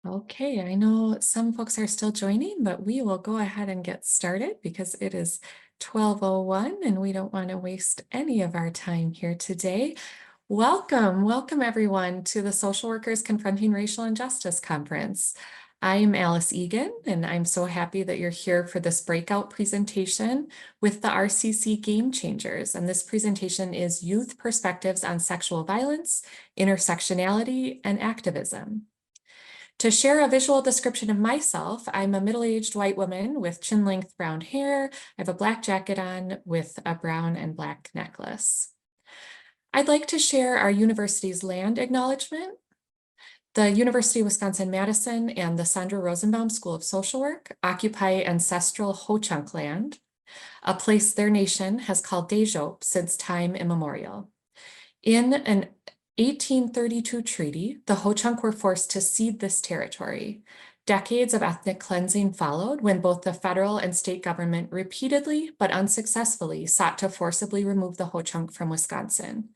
Okay, I know some folks are still joining, but we will go ahead and get started because it is 12:01 and we don't want to waste any of our time here today. Welcome everyone to the Social Workers Confronting Racial Injustice Conference. I'm Alice Egan, and I'm so happy that you're here for this breakout presentation with the RCC GameChangers. And this presentation is Youth Perspectives on Sexual Violence, Intersectionality, and Activism. To share a visual description of myself, I'm a middle-aged white woman with chin-length brown hair. I have a black jacket on with a brown and black necklace. I'd like to share our university's land acknowledgement. The University of Wisconsin-Madison and the Sandra Rosenbaum School of Social Work occupy ancestral Ho-Chunk land, a place their nation has called Dejop since time immemorial. In an 1832 treaty, the Ho-Chunk were forced to cede this territory. Decades of ethnic cleansing followed when both the federal and state government repeatedly but unsuccessfully sought to forcibly remove the Ho-Chunk from Wisconsin.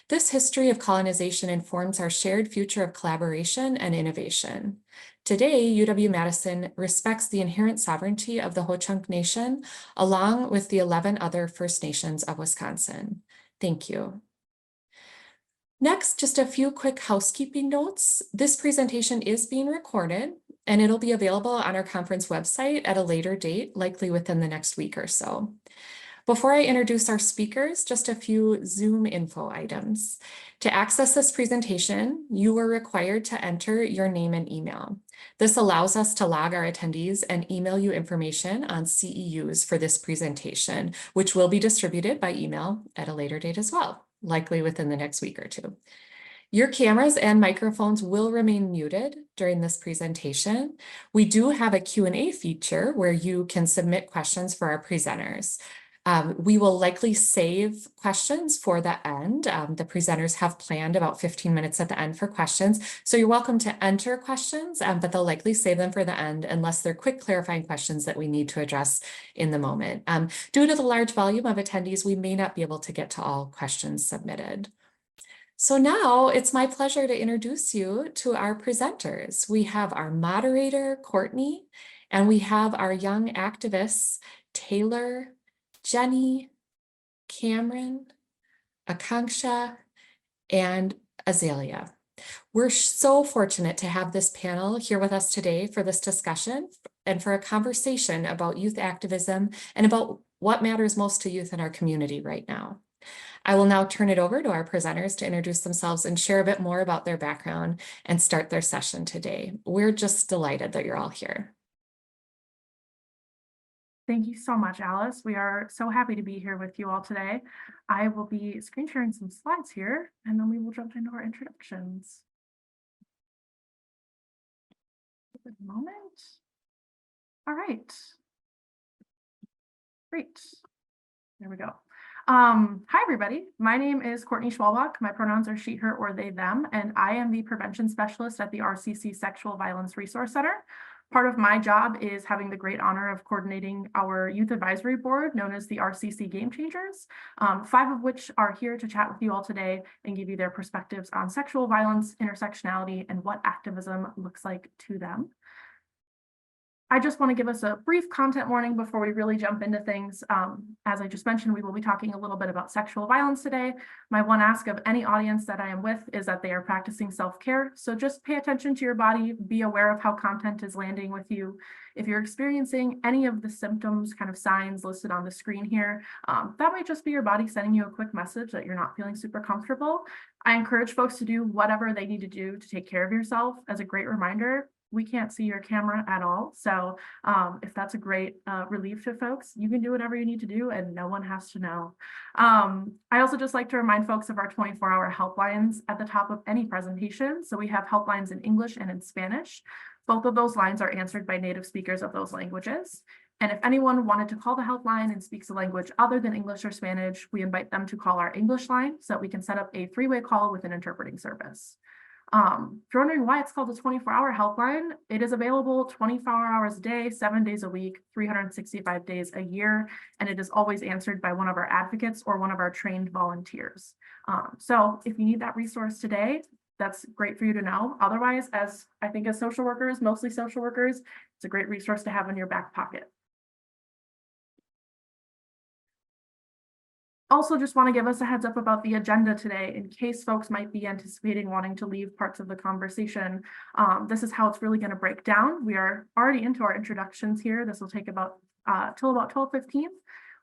This history of colonization informs our shared future of collaboration and innovation. Today, UW-Madison respects the inherent sovereignty of the Ho-Chunk Nation, along with the 11 other First Nations of Wisconsin. Thank you. Next, just a few quick housekeeping notes. This presentation is being recorded, and it'll be available on our conference website at a later date, likely within the next week or so. Before I introduce our speakers, just a few Zoom info items. To access this presentation, you are required to enter your name and email. This allows us to log our attendees and email you information on CEUs for this presentation, which will be distributed by email at a later date as well, likely within the next week or two. Your cameras and microphones will remain muted during this presentation. We do have a Q&A feature where you can submit questions for our presenters. We will likely save questions for the end. The presenters have planned about 15 minutes at the end for questions. So you're welcome to enter questions, but they'll likely save them for the end unless they're quick clarifying questions that we need to address in the moment. Due to the large volume of attendees, we may not be able to get to all questions submitted. So now it's my pleasure to introduce you to our presenters. We have our moderator, Courtney, and we have our young activists, Taylor, Jennie, Cameron, Akanksha, and Azalea. We're so fortunate to have this panel here with us today for this discussion and for a conversation about youth activism and about what matters most to youth in our community right now. I will now turn it over to our presenters to introduce themselves and share a bit more about their background and start their session today. We're just delighted that you're all here. Thank you so much, Alice. We are so happy to be here with you all today. I will be screen sharing some slides here, and then we will jump into our introductions. Give it a moment. All right. Great. There we go. Hi, everybody. My name is Courtney Schwalbach. My pronouns are she, her, or they, them, and I am the prevention specialist at the RCC Sexual Violence Resource Center. Part of my job is having the great honor of coordinating our youth advisory board known as the RCC GameChangers, 5 of which are here to chat with you all today and give you their perspectives on sexual violence, intersectionality, and what activism looks like to them. I just want to give us a brief content warning before we really jump into things. As I just mentioned, we will be talking a little bit about sexual violence today. My one ask of any audience that I am with is that they are practicing self-care. So just pay attention to your body, be aware of how content is landing with you. If you're experiencing any of the symptoms, kind of signs listed on the screen here, that might just be your body sending you a quick message that you're not feeling super comfortable. I encourage folks to do whatever they need to do to take care of yourself. As a great reminder, we can't see your camera at all. So if that's a great relief to folks, you can do whatever you need to do and no one has to know. I also just like to remind folks of our 24-hour helplines at the top of any presentation. So we have helplines in English and in Spanish. Both of those lines are answered by native speakers of those languages. And if anyone wanted to call the helpline and speaks a language other than English or Spanish, we invite them to call our English line so that we can set up a 3-way call with an interpreting service. If you're wondering why it's called the 24-hour helpline, it is available 24 hours a day, 7 days a week, 365 days a year, and it is always answered by one of our advocates or one of our trained volunteers. So if you need that resource today, that's great for you to know. Otherwise, as I think as social workers, mostly social workers, it's a great resource to have in your back pocket. Also, just want to give us a heads up about the agenda today in case folks might be anticipating wanting to leave parts of the conversation. This is how it's really going to break down. We are already into our introductions here. This will take about till about 12:15.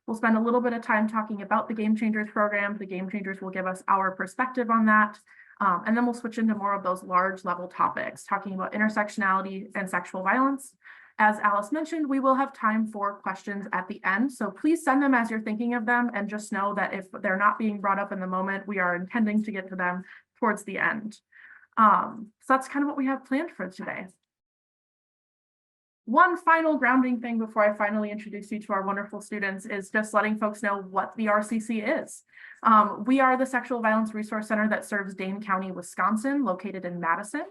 We'll spend a little bit of time talking about the GameChangers program. The GameChangers will give us our perspective on that. And then we'll switch into more of those large level topics, talking about intersectionality and sexual violence. As Alice mentioned, we will have time for questions at the end, so please send them as you're thinking of them, and just know that if they're not being brought up in the moment, we are intending to get to them towards the end. So that's kind of what we have planned for today. One final grounding thing before I finally introduce you to our wonderful students is just letting folks know what the RCC is. We are the Sexual Violence Resource Center that serves Dane County, Wisconsin, located in Madison.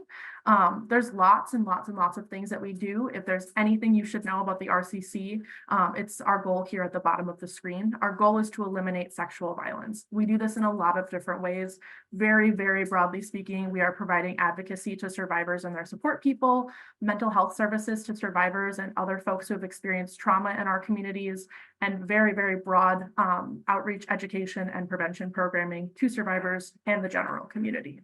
There's lots and lots and lots of things that we do. If there's anything you should know about the RCC, it's our goal here at the bottom of the screen. Our goal is to eliminate sexual violence. We do this in a lot of different ways. Very, very broadly speaking, we are providing advocacy to survivors and their support people, mental health services to survivors and other folks who have experienced trauma in our communities, and very, very broad outreach, education, and prevention programming to survivors and the general community.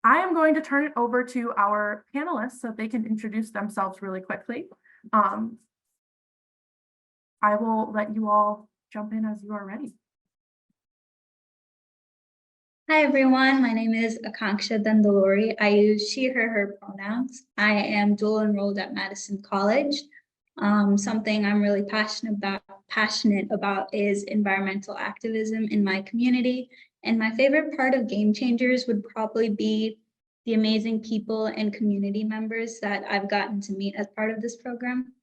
I am going to turn it over to our panelists so they can introduce themselves really quickly. I will let you all jump in as you are ready. Hi everyone, my name is Akanksha Denduluri. I use she, her pronouns. I am dual enrolled at Madison College. Something I'm really passionate about is environmental activism in my community. And my favorite part of GameChangers would probably be the amazing people and community members that I've gotten to meet as part of this program.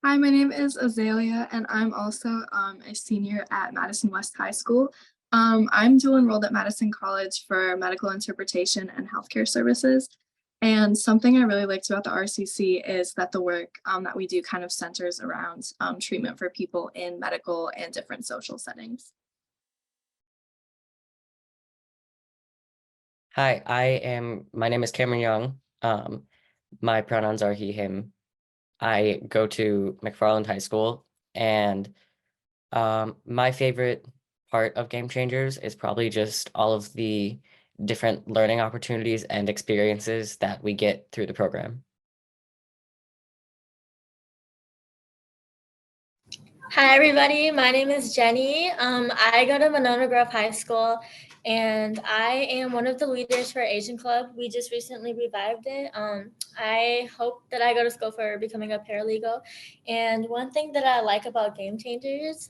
Hi, my name is Azalea, and I'm also a senior at Madison West High School. I'm dual enrolled at Madison College for medical interpretation and healthcare services. And something I really liked about the RCC is that the work that we do kind of centers around treatment for people in medical and different social settings. Hi, my name is Cameron Young. My pronouns are he, him. I go to McFarland High School, and my favorite part of GameChangers is probably just all of the different learning opportunities and experiences that we get through the program. Hi everybody, my name is Jennie. I go to Monona Grove High School, and I am one of the leaders for Asian Club. We just recently revived it. I hope that I go to school for becoming a paralegal. And one thing that I like about GameChangers,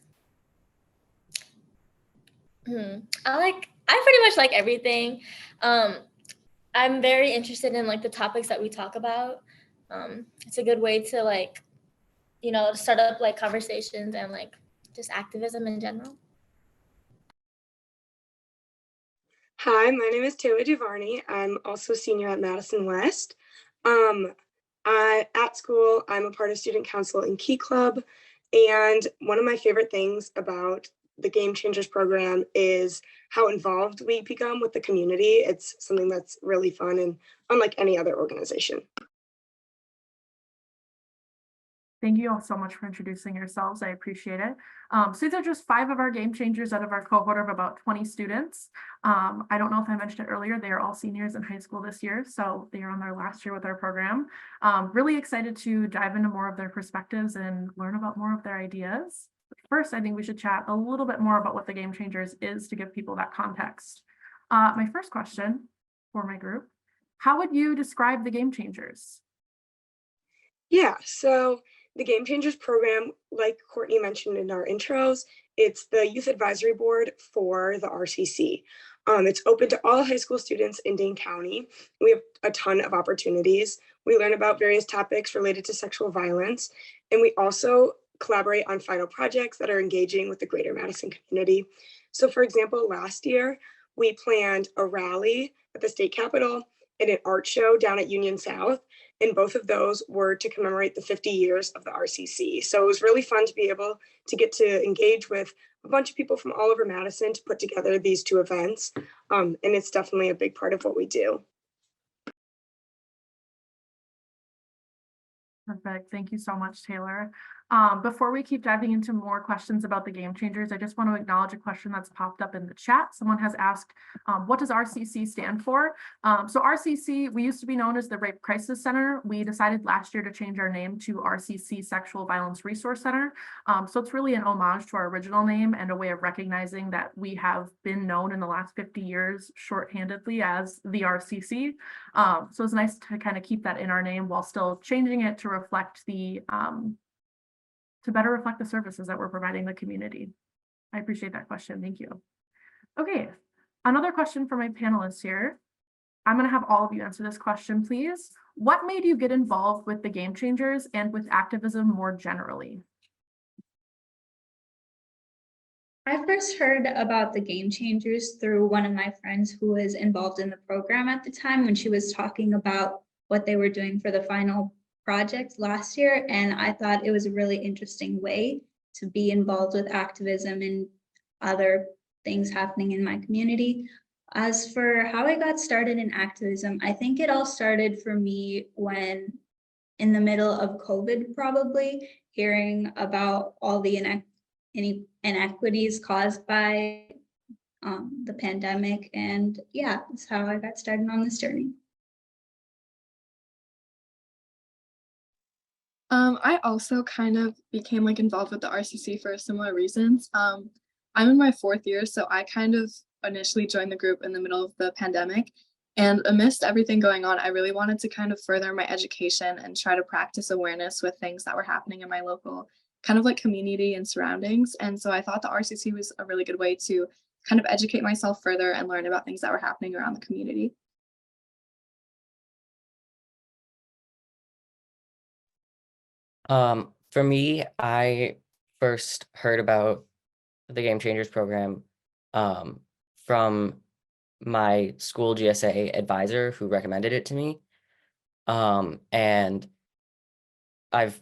I pretty much like everything. I'm very interested in like the topics that we talk about. It's a good way to like, start up like conversations and like just activism in general. Hi, my name is DuVarney. I'm also a senior at Madison West. At school, I'm a part of student council and Key Club. And one of my favorite things about the GameChangers program is how involved we become with the community. It's something that's really fun and unlike any other organization. Thank you all so much for introducing yourselves. I appreciate it. So these are just 5 of our GameChangers out of our cohort of about 20 students. I don't know if I mentioned it earlier, they are all seniors in high school this year, so they are on their last year with our program. Really excited to dive into more of their perspectives and learn about more of their ideas. But first, I think we should chat a little bit more about what the GameChangers is to give people that context. My first question for my group, how would you describe the GameChangers? Yeah, so the GameChangers program, like Courtney mentioned in our intros, it's the youth advisory board for the RCC. It's open to all high school students in Dane County. We have a ton of opportunities. We learn about various topics related to sexual violence, and we also collaborate on final projects that are engaging with the greater Madison community. So for example, last year, we planned a rally at the state capitol, and an art show down at Union South. And both of those were to commemorate the 50 years of the RCC. So it was really fun to be able to get to engage with a bunch of people from all over Madison to put together these two events. And it's definitely a big part of what we do. Perfect. Thank you so much, Taylor. Before we keep diving into more questions about the Game Changers, I just want to acknowledge a question that's popped up in the chat. Someone has asked, what does RCC stand for? So RCC, we used to be known as the Rape Crisis Center. We decided last year to change our name to RCC Sexual Violence Resource Center. So it's really an homage to our original name and a way of recognizing that we have been known in the last 50 years shorthandedly as the RCC. So it's nice to kind of keep that in our name while still changing it to reflect the to better reflect the services that we're providing the community. I appreciate that question. Thank you. Okay, another question for my panelists here. I'm going to have all of you answer this question, please. What made you get involved with the Game Changers and with activism more generally? I first heard about the Game Changers through one of my friends who was involved in the program at the time when she was talking about what they were doing for the final project last year. And I thought it was a really interesting way to be involved with activism and other things happening in my community. As for how I got started in activism, I think it all started for me when in the middle of COVID, probably hearing about all the inequities caused by the pandemic. And yeah, that's how I got started on this journey. I also kind of became like involved with the RCC for similar reasons. I'm in my 4th year, so I kind of initially joined the group in the middle of the pandemic. And amidst everything going on, I really wanted to kind of further my education and try to practice awareness with things that were happening in my local kind of like community and surroundings. And so I thought the RCC was a really good way to kind of educate myself further and learn about things that were happening around the community. For me, I first heard about the Game Changers program from my school GSA advisor who recommended it to me. And I've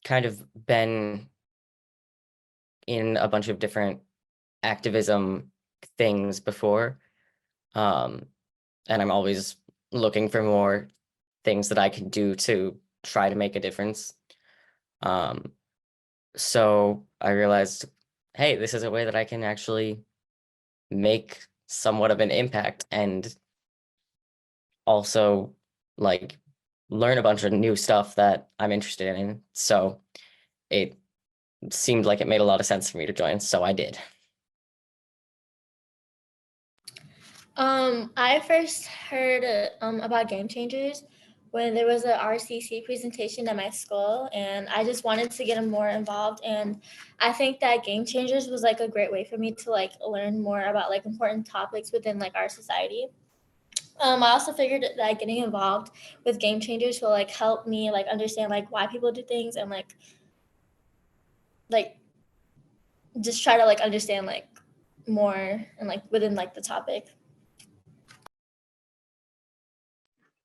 kind of been in a bunch of different activism things before. And I'm always looking for more things that I can do to try to make a difference. So I realized, hey, this is a way that I can actually make somewhat of an impact and also like learn a bunch of new stuff that I'm interested in. So it seemed like it made a lot of sense for me to join, so I did. I first heard about Game Changers when there was a RCC presentation at my school, and I just wanted to get more involved. And I think that Game Changers was like a great way for me to like learn more about like important topics within like our society. I also figured that getting involved with Game Changers will like help me like understand like why people do things and like just try to like understand like more and like within like the topic.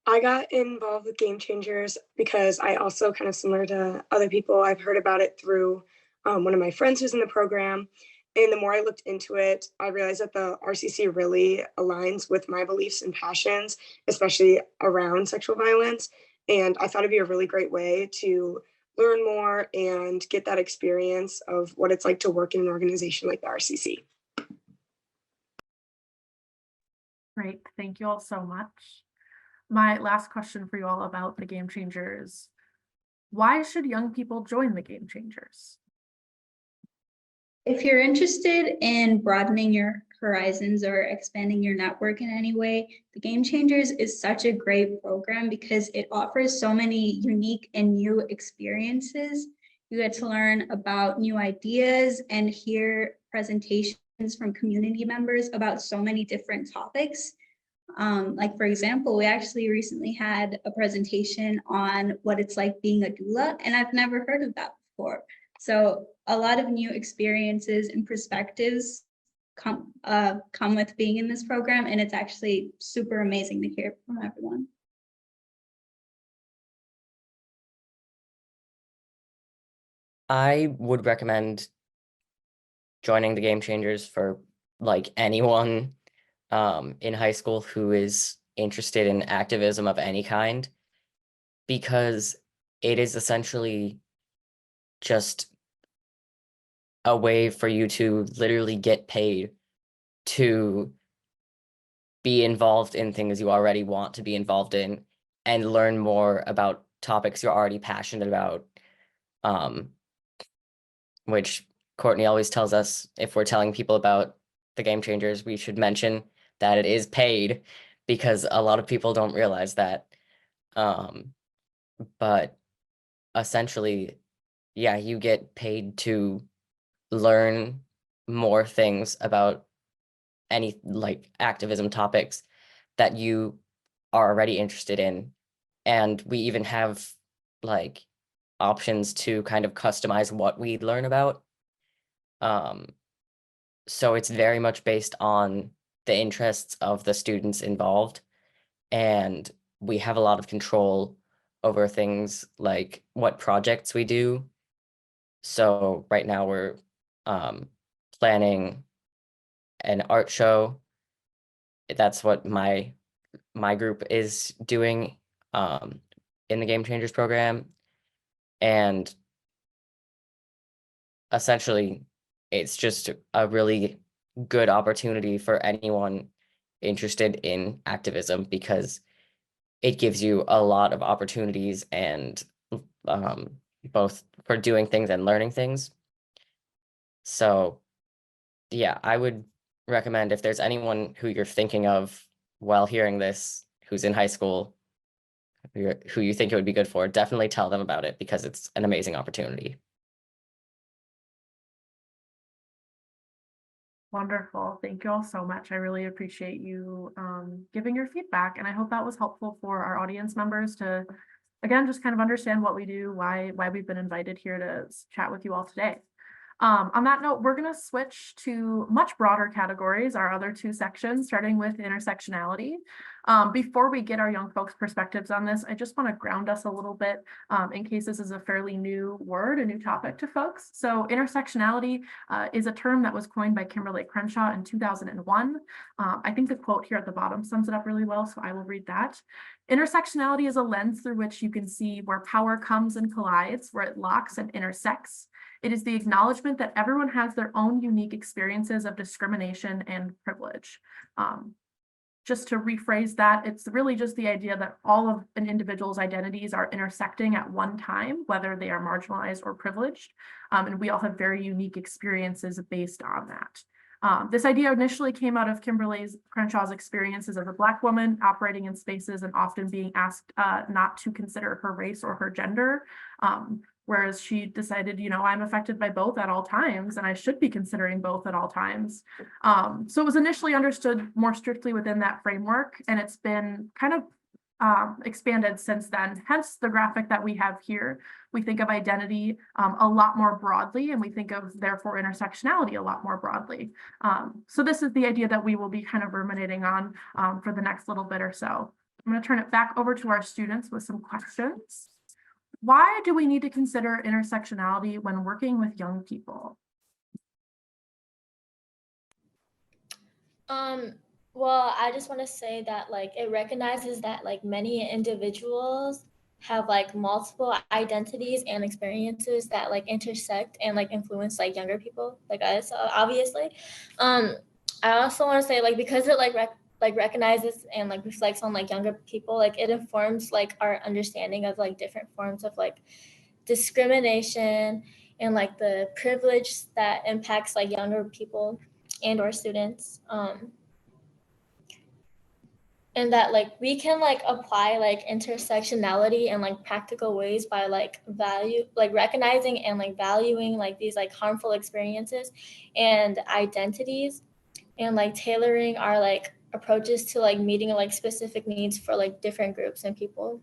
I got involved with Game Changers because I also kind of similar to other people, I've heard about it through one of my friends who's in the program. And the more I looked into it, I realized that the RCC really aligns with my beliefs and passions, especially around sexual violence. And I thought it'd be a really great way to learn more and get that experience of what it's like to work in an organization like the RCC. Great, thank you all so much. My last question for you all about the Game Changers. Why should young people join the Game Changers? If you're interested in broadening your horizons or expanding your network in any way, the Game Changers is such a great program because it offers so many unique and new experiences. You get to learn about new ideas and hear presentations from community members about so many different topics. Like, for example, we actually recently had a presentation on what it's like being a doula, and I've never heard of that before. So a lot of new experiences and perspectives come with being in this program, and it's actually super amazing to hear from everyone. I would recommend joining the GameChangers for like anyone in high school who is interested in activism of any kind, because it is essentially just a way for you to literally get paid to be involved in things you already want to be involved in and learn more about topics you're already passionate about, which Courtney always tells us if we're telling people about the GameChangers, we should mention that it is paid, because a lot of people don't realize that. But essentially, yeah, you get paid to learn more things about any like activism topics that you are already interested in. And we even have like options to kind of customize what we learn about. So it's very much based on the interests of the students involved. And we have a lot of control over things like what projects we do. So right now we're planning an art show. That's what my group is doing in the GameChangers program. And essentially, it's just a really good opportunity for anyone interested in activism, because it gives you a lot of opportunities, and both for doing things and learning things. So yeah, I would recommend, if there's anyone who you're thinking of while hearing this, who's in high school, who you think it would be good for, definitely tell them about it, because it's an amazing opportunity. Wonderful. Thank you all so much. I really appreciate you giving your feedback, and I hope that was helpful for our audience members to, again, just kind of understand what we do, why we've been invited here to chat with you all today. On that note, we're going to switch to much broader categories, our other two sections, starting with intersectionality. Before we get our young folks' perspectives on this, I just want to ground us a little bit in case this is a fairly new word, a new topic to folks. So intersectionality is a term that was coined by Kimberly Crenshaw in 2001. I think the quote here at the bottom sums it up really well, so I will read that. Intersectionality is a lens through which you can see where power comes and collides, where it locks and intersects. It is the acknowledgement that everyone has their own unique experiences of discrimination and privilege. Just to rephrase that, it's really just the idea that all of an individual's identities are intersecting at one time, whether they are marginalized or privileged. And we all have very unique experiences based on that. This idea initially came out of Kimberly Crenshaw's experiences as a Black woman operating in spaces and often being asked not to consider her race or her gender. Whereas she decided, you know, I'm affected by both at all times, and I should be considering both at all times. So it was initially understood more strictly within that framework, and it's been kind of expanded since then. Hence the graphic that we have here. We think of identity a lot more broadly, and we think of, therefore, intersectionality a lot more broadly. So this is the idea that we will be kind of ruminating on for the next little bit or so. I'm going to turn it back over to our students with some questions. Why do we need to consider intersectionality when working with young people? Well, I just want to say that like it recognizes that like many individuals have like multiple identities and experiences that like intersect and like influence like younger people like us, obviously. I also want to say like because it like recognizes and like reflects on like younger people, like it informs like our understanding of like different forms of like discrimination and like the privilege that impacts like younger people and or students. And that like we can like apply like intersectionality in like practical ways by like recognizing and like valuing like these like harmful experiences and identities, and like tailoring our like approaches to like meeting like specific needs for like different groups and people.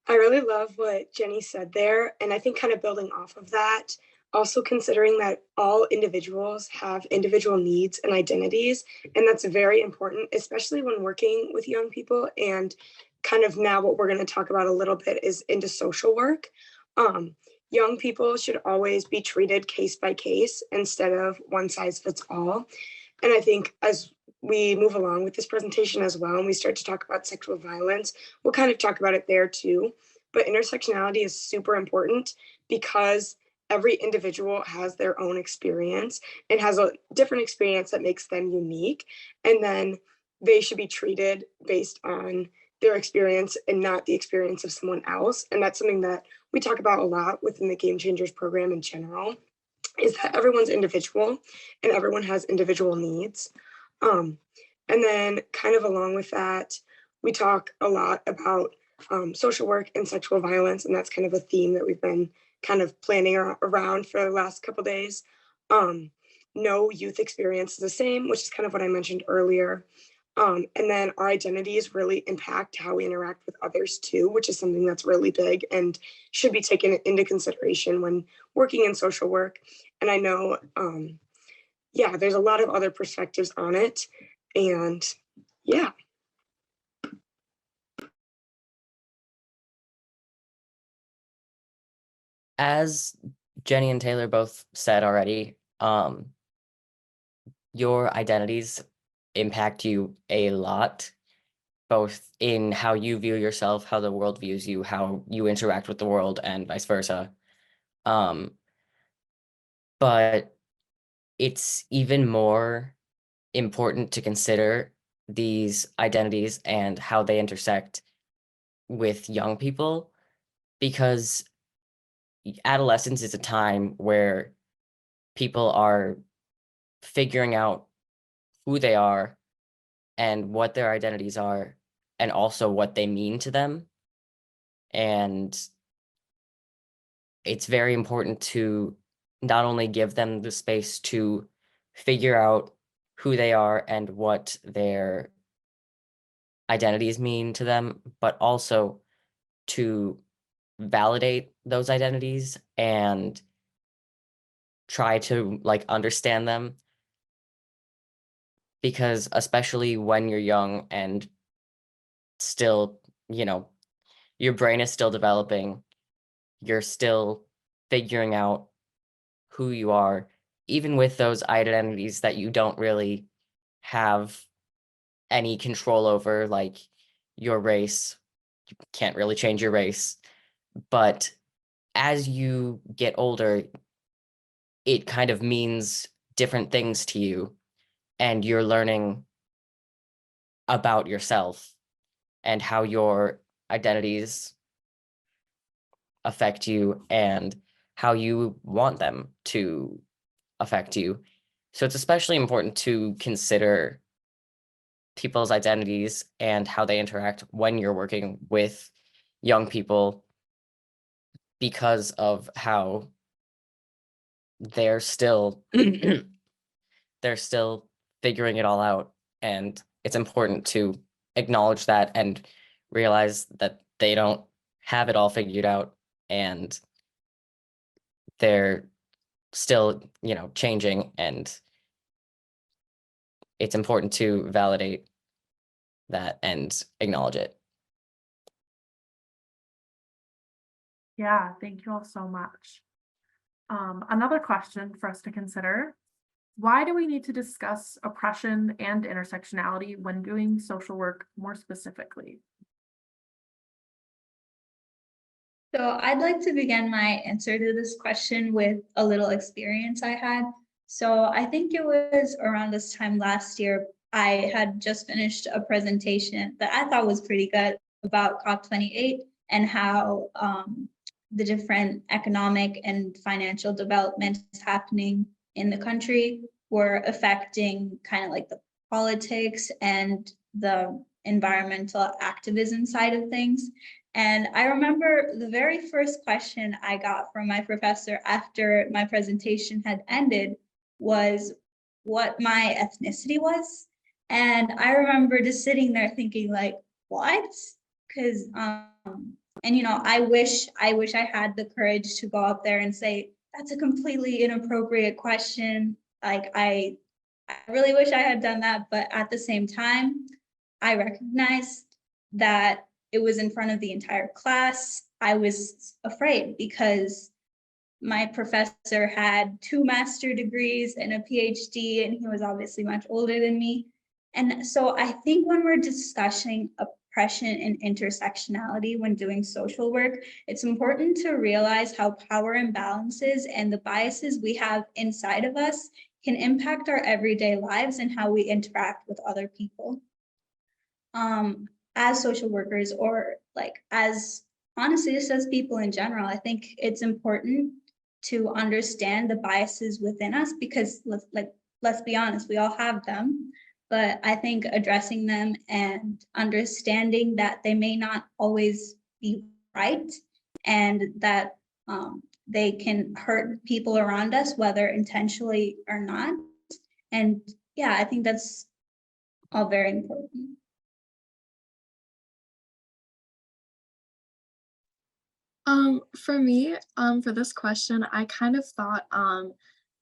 I really love what Jennie said there. And I think kind of building off of that, also considering that all individuals have individual needs and identities. And that's very important, especially when working with young people and kind of now what we're going to talk about a little bit is into social work. Young people should always be treated case by case instead of one size fits all. And I think as we move along with this presentation as well, and we start to talk about sexual violence, we'll kind of talk about it there too. But intersectionality is super important because every individual has their own experience and has a different experience that makes them unique. And then they should be treated based on their experience and not the experience of someone else. And that's something that we talk about a lot within the Game Changers program in general, is that everyone's individual and everyone has individual needs. And then kind of along with that, we talk a lot about social work and sexual violence, and that's kind of a theme that we've been kind of planning around for the last couple of days. No youth experience is the same, which is kind of what I mentioned earlier. And then our identities really impact how we interact with others too, which is something that's really big and should be taken into consideration when working in social work. And I know, yeah, there's a lot of other perspectives on it. And yeah. As Jenny and Taylor both said already, your identities impact you a lot, both in how you view yourself, how the world views you, how you interact with the world, and vice versa. But it's even more important to consider these identities and how they intersect with young people, because adolescence is a time where people are figuring out who they are and what their identities are, and also what they mean to them. And it's very important to not only give them the space to figure out who they are and what their identities mean to them, but also to validate those identities and try to like understand them. Because especially when you're young and still, you know, your brain is still developing, you're still figuring out who you are, even with those identities that you don't really have any control over, like your race. You can't really change your race. But as you get older, it kind of means different things to you, and you're learning about yourself and how your identities affect you and how you want them to affect you. So it's especially important to consider people's identities and how they interact when you're working with young people, because of how they're still they're still figuring it all out. And it's important to acknowledge that and realize that they don't have it all figured out, and they're still, you know, changing, and it's important to validate that and acknowledge it. Yeah, thank you all so much. Another question for us to consider: why do we need to discuss oppression and intersectionality when doing social work more specifically? So I'd like to begin my answer to this question with a little experience I had. So I think it was around this time last year, I had just finished a presentation that I thought was pretty good about COP28 and how the different economic and financial developments happening in the country were affecting kind of like the politics and the environmental activism side of things. And I remember the very first question I got from my professor after my presentation had ended was what my ethnicity was. And I remember just sitting there thinking like, what? Because, and you know, I wish I had the courage to go up there and say, that's a completely inappropriate question. Like, I really wish I had done that. But at the same time, I recognized that it was in front of the entire class, I was afraid because my professor had 2 master's degrees and a PhD, and he was obviously much older than me. And so I think when we're discussing oppression and intersectionality when doing social work, it's important to realize how power imbalances and the biases we have inside of us can impact our everyday lives and how we interact with other people. As social workers, or like as honestly, just as people in general, I think it's important to understand the biases within us, because let's be honest, we all have them. But I think addressing them and understanding that they may not always be right, and that they can hurt people around us, whether intentionally or not. And yeah, I think that's all very important. For me, for this question, I kind of thought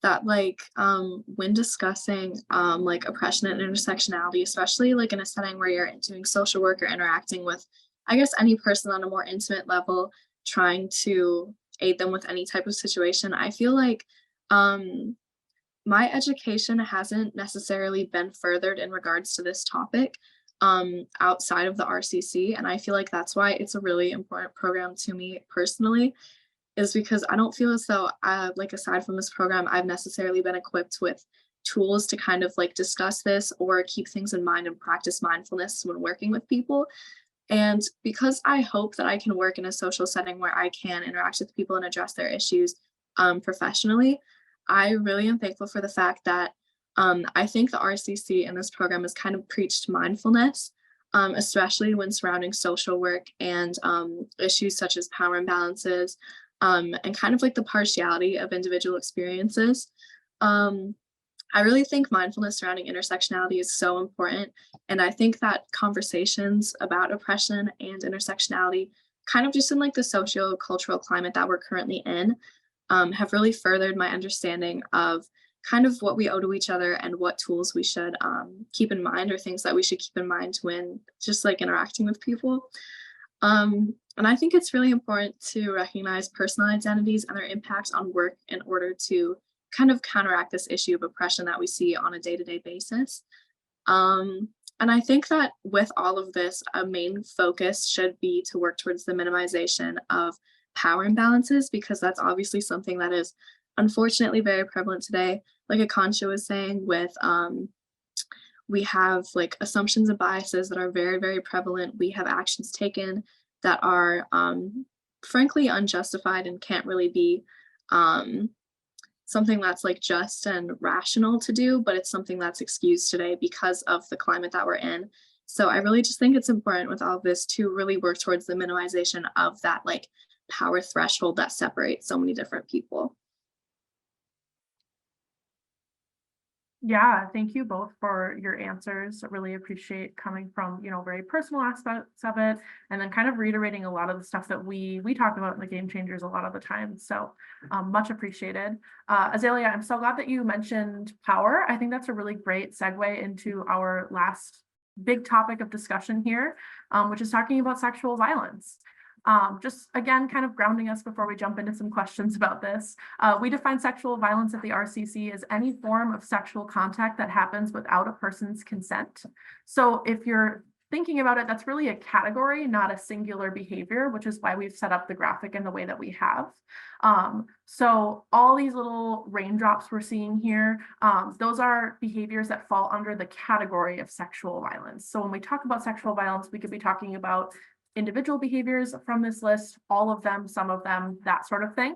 that when discussing like oppression and intersectionality, especially like in a setting where you're doing social work or interacting with, I guess, any person on a more intimate level, trying to aid them with any type of situation, I feel like my education hasn't necessarily been furthered in regards to this topic outside of the RCC. And I feel like that's why it's a really important program to me personally, is because I don't feel as though like aside from this program, I've necessarily been equipped with tools to kind of like discuss this or keep things in mind and practice mindfulness when working with people. And because I hope that I can work in a social setting where I can interact with people and address their issues professionally, I really am thankful for the fact that I think the RCC in this program has kind of preached mindfulness, especially when surrounding social work and issues such as power imbalances and kind of like the partiality of individual experiences. I really think mindfulness surrounding intersectionality is so important. And I think that conversations about oppression and intersectionality, kind of just in like the socio-cultural climate that we're currently in, have really furthered my understanding of kind of what we owe to each other and what tools we should keep in mind, or things that we should keep in mind when just like interacting with people. And I think it's really important to recognize personal identities and their impacts on work in order to kind of counteract this issue of oppression that we see on a day-to-day basis. And I think that with all of this, a main focus should be to work towards the minimization of power imbalances, because that's obviously something that is unfortunately very prevalent today. Like Akanksha was saying, with we have like assumptions and biases that are very, very prevalent. We have actions taken that are frankly unjustified and can't really be something that's like just and rational to do, but it's something that's excused today because of the climate that we're in. So I really just think it's important with all of this to really work towards the minimization of that like power threshold that separates so many different people. Yeah, thank you both for your answers. I really appreciate coming from, you know, very personal aspects of it, and then kind of reiterating a lot of the stuff that we talk about in the Game Changers a lot of the time. So much appreciated. Azalea, I'm so glad that you mentioned power. I think that's a really great segue into our last big topic of discussion here, which is talking about sexual violence. Just again, kind of grounding us before we jump into some questions about this. We define sexual violence at the RCC as any form of sexual contact that happens without a person's consent. So if you're thinking about it, that's really a category, not a singular behavior, which is why we've set up the graphic in the way that we have. So all these little raindrops we're seeing here, those are behaviors that fall under the category of sexual violence. So when we talk about sexual violence, we could be talking about individual behaviors from this list, all of them, some of them, that sort of thing.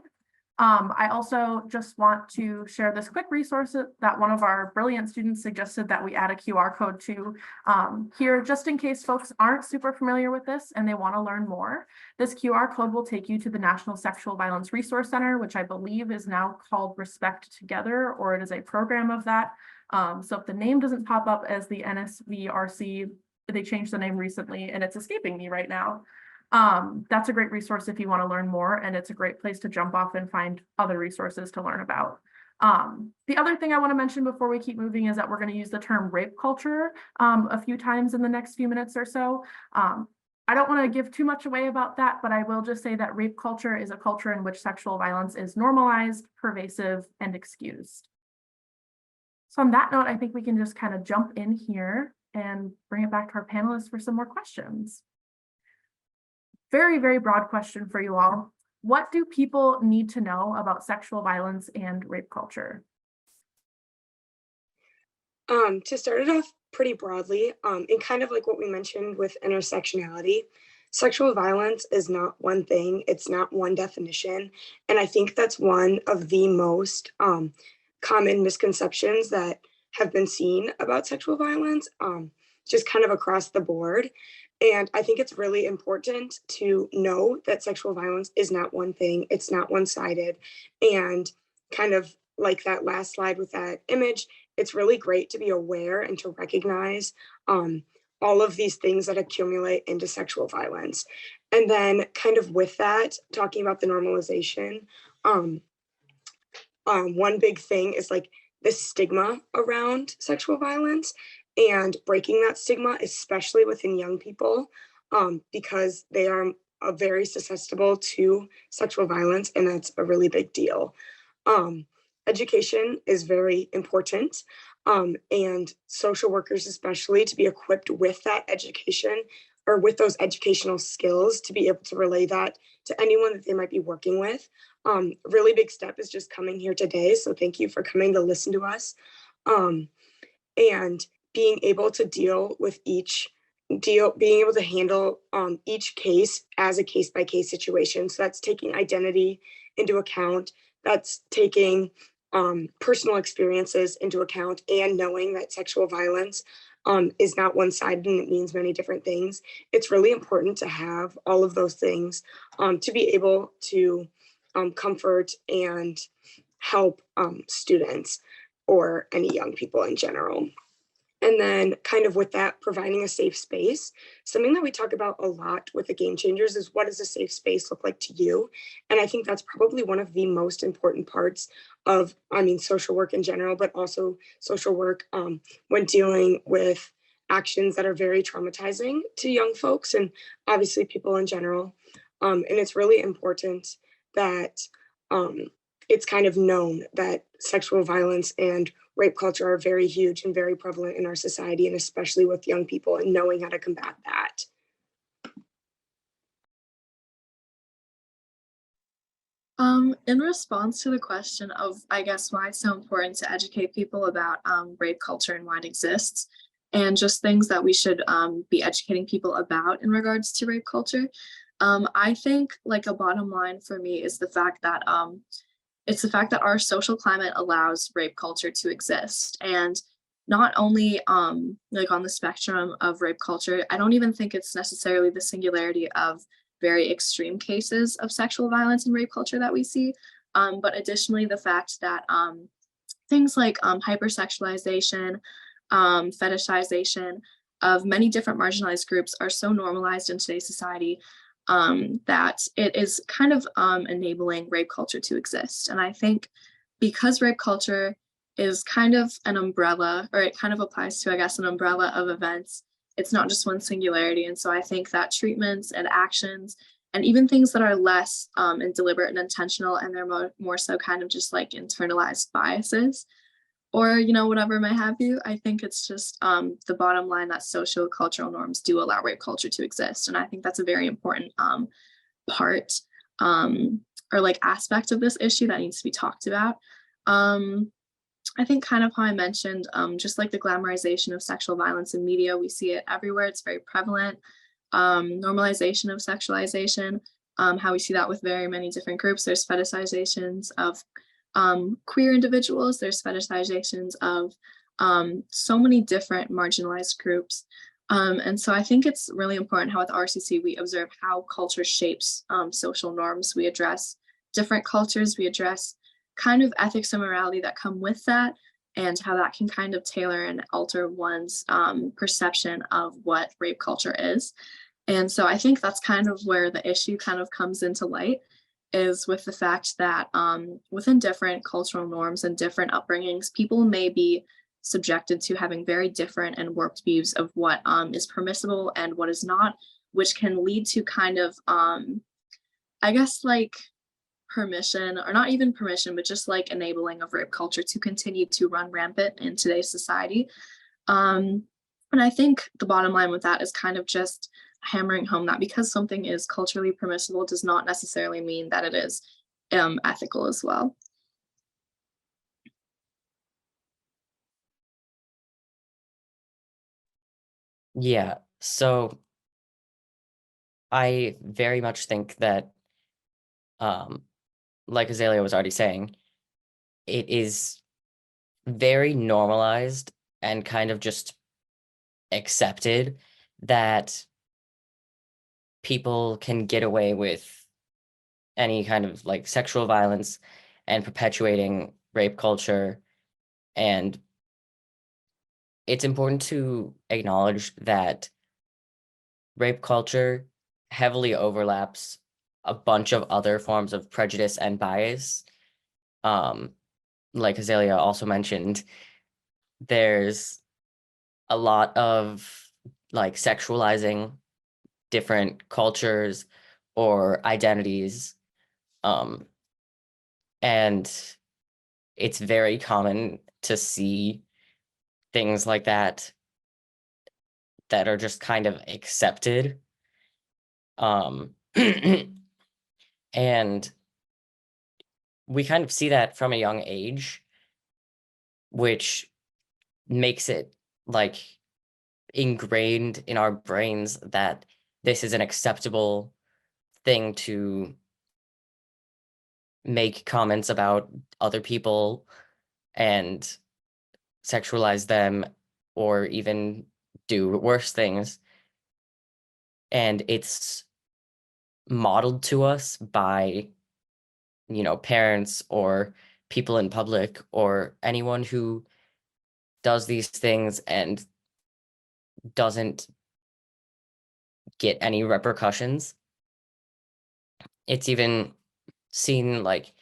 I also just want to share this quick resource that one of our brilliant students suggested that we add a QR code to here, just in case folks aren't super familiar with this and they want to learn more. This QR code will take you to the National Sexual Violence Resource Center, which I believe is now called Respect Together, or it is a program of that. So if the name doesn't pop up as the NSVRC, they changed the name recently and it's escaping me right now. That's a great resource if you want to learn more, and it's a great place to jump off and find other resources to learn about. The other thing I want to mention before we keep moving is that we're going to use the term rape culture a few times in the next few minutes or so. I don't want to give too much away about that, but I will just say that rape culture is a culture in which sexual violence is normalized, pervasive, and excused. So on that note, I think we can just kind of jump in here and bring it back to our panelists for some more questions. Very, very broad question for you all. What do people need to know about sexual violence and rape culture? To start it off pretty broadly, and kind of like what we mentioned with intersectionality, sexual violence is not one thing, it's not one definition. And I think that's one of the most common misconceptions that have been seen about sexual violence, just kind of across the board. And I think it's really important to know that sexual violence is not one thing, it's not one-sided. And kind of like that last slide with that image, it's really great to be aware and to recognize all of these things that accumulate into sexual violence. And then kind of with that, talking about the normalization, one big thing is like the stigma around sexual violence and breaking that stigma, especially within young people, because they are very susceptible to sexual violence, and that's a really big deal. Education is very important, and social workers especially to be equipped with that education or with those educational skills to be able to relay that to anyone that they might be working with. Really big step is just coming here today, so thank you for coming to listen to us. And being able to deal with being able to handle each case as a case-by-case situation. So that's taking identity into account, that's taking personal experiences into account, and knowing that sexual violence is not one-sided and it means many different things. It's really important to have all of those things to be able to comfort and help students or any young people in general. And then kind of with that, providing a safe space. Something that we talk about a lot with the GameChangers is, what does a safe space look like to you? And I think that's probably one of the most important parts of, social work in general, but also social work when dealing with actions that are very traumatizing to young folks and obviously people in general. And it's really important that it's kind of known that sexual violence and rape culture are very huge and very prevalent in our society, and especially with young people, and knowing how to combat that. In response to the question of, I guess, why it's so important to educate people about rape culture and why it exists, and just things that we should be educating people about in regards to rape culture, I think like a bottom line for me is the fact that it's the fact that our social climate allows rape culture to exist. And not only like on the spectrum of rape culture, I don't even think it's necessarily the singularity of very extreme cases of sexual violence and rape culture that we see, but additionally the fact that things like hypersexualization, fetishization of many different marginalized groups are so normalized in today's society that it is kind of enabling rape culture to exist. And I think because rape culture is kind of an umbrella, or it kind of applies to, I guess, an umbrella of events, it's not just one singularity. And so I think that treatments and actions and even things that are less and deliberate and intentional, and they're more so kind of just like internalized biases, or, whatever may have you, I think it's just the bottom line that social cultural norms do allow rape culture to exist. And I think that's a very important part or like aspect of this issue that needs to be talked about. I think kind of how I mentioned, just like the glamorization of sexual violence in media, we see it everywhere. It's very prevalent. Normalization of sexualization, how we see that with very many different groups. There's fetishizations of queer individuals, there's fetishizations of so many different marginalized groups. And so I think it's really important how with RCC we observe how culture shapes social norms. We address different cultures, we address kind of ethics and morality that come with that, and how that can kind of tailor and alter one's perception of what rape culture is. And so I think that's kind of where the issue kind of comes into light, is with the fact that within different cultural norms and different upbringings, people may be subjected to having very different and warped views of what is permissible and what is not, which can lead to kind of, I guess, like permission, or not even permission, but just like enabling of rape culture to continue to run rampant in today's society. And I think the bottom line with that is kind of just hammering home that because something is culturally permissible does not necessarily mean that it is ethical as well. Yeah, so I very much think that, like Azalea was already saying, it is very normalized and kind of just accepted that people can get away with any kind of like sexual violence and perpetuating rape culture. And it's important to acknowledge that rape culture heavily overlaps a bunch of other forms of prejudice and bias. Like Azalea also mentioned, there's a lot of like sexualizing different cultures or identities. And it's very common to see things like that that are just kind of accepted. And we kind of see that from a young age, which makes it like ingrained in our brains that this is an acceptable thing to make comments about other people and sexualize them or even do worse things. And it's modeled to us by, you know, parents or people in public or anyone who does these things and doesn't get any repercussions. It's even seen like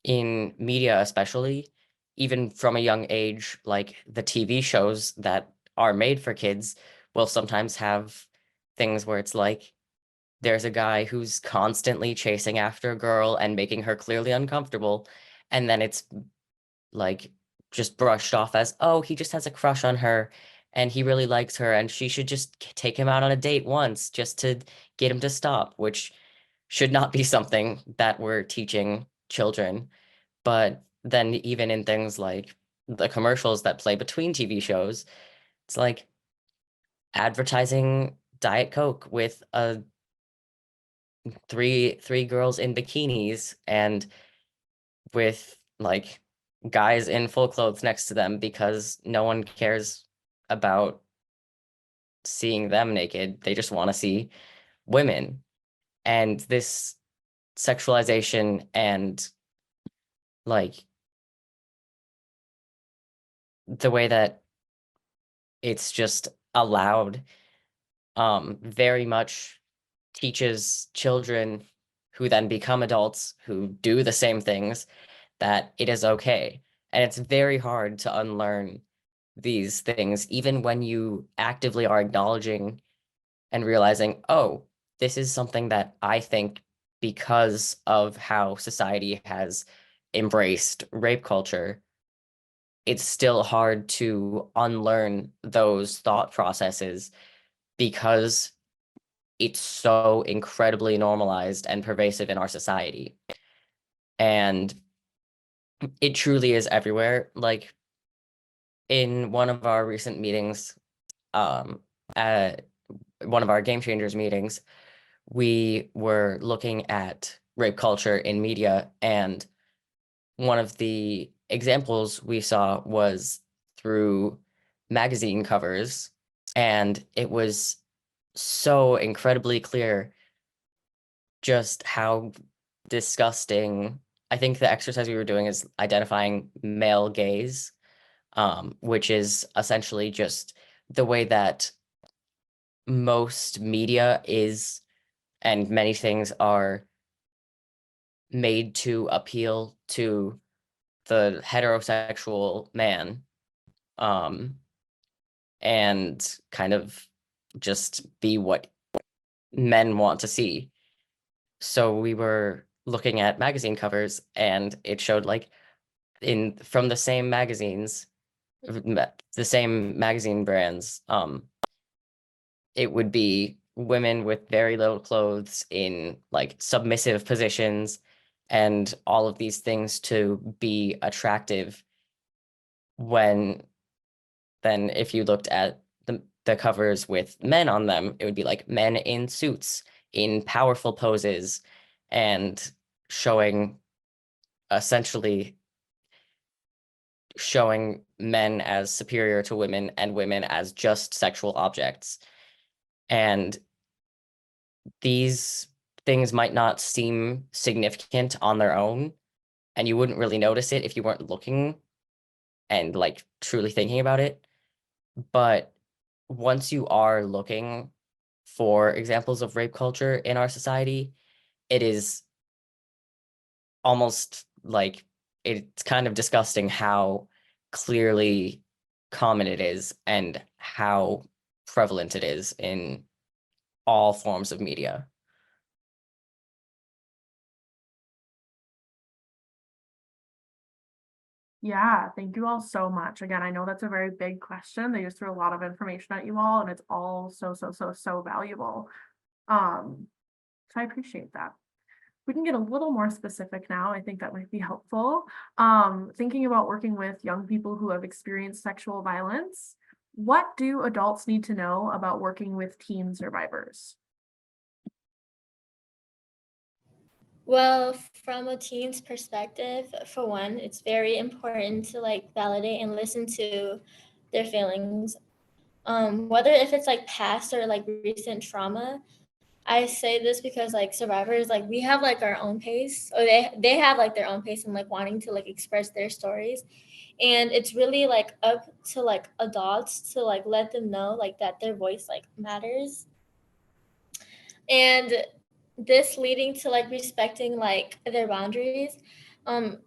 in media, especially, even from a young age, like the TV shows that are made for kids will sometimes have things where it's like there's a guy who's constantly chasing after a girl and making her clearly uncomfortable, and then it's like just brushed off as, oh, he just has a crush on her and he really likes her and she should just take him out on a date once just to get him to stop, which should not be something that we're teaching children. But then even in things like the commercials that play between TV shows, it's like advertising Diet Coke with three girls in bikinis and with like guys in full clothes next to them because no one cares about seeing them naked. They just want to see women. And this sexualization and like the way that it's just allowed very much teaches children who then become adults who do the same things that it is okay. And it's very hard to unlearn these things, even when you actively are acknowledging and realizing, oh, this is something that I think because of how society has embraced rape culture, it's still hard to unlearn those thought processes because it's so incredibly normalized and pervasive in our society. And it truly is everywhere. Like in one of our recent meetings, at one of our GameChangers meetings, we were looking at rape culture in media, and one of the examples we saw was through magazine covers, and it was so incredibly clear just how disgusting. I think the exercise we were doing is identifying male gaze, which is essentially just the way that most media is and many things are made to appeal to the heterosexual man, and kind of just be what men want to see. So we were looking at magazine covers, and it showed like from the same magazines, the same magazine brands, it would be women with very little clothes in like submissive positions and all of these things to be attractive. When then if you looked at the covers with men on them, it would be like men in suits in powerful poses and essentially showing men as superior to women and women as just sexual objects. And these things might not seem significant on their own, and you wouldn't really notice it if you weren't looking and like truly thinking about it. But once you are looking for examples of rape culture in our society, it is almost like it's kind of disgusting how clearly common it is and how prevalent it is in all forms of media. Yeah, thank you all so much. Again, I know that's a very big question. They just threw a lot of information at you all, and it's all so valuable. So I appreciate that. We can get a little more specific now. I think that might be helpful. Thinking about working with young people who have experienced sexual violence, what do adults need to know about working with teen survivors? Well, from a teen's perspective, for one, it's very important to like validate and listen to their feelings. Whether if it's like past or like recent trauma, I say this because like survivors, like we have like our own pace, or they have like their own pace and like wanting to like express their stories. And it's really like up to like adults to like let them know like that their voice like matters. And this leading to like respecting like their boundaries, and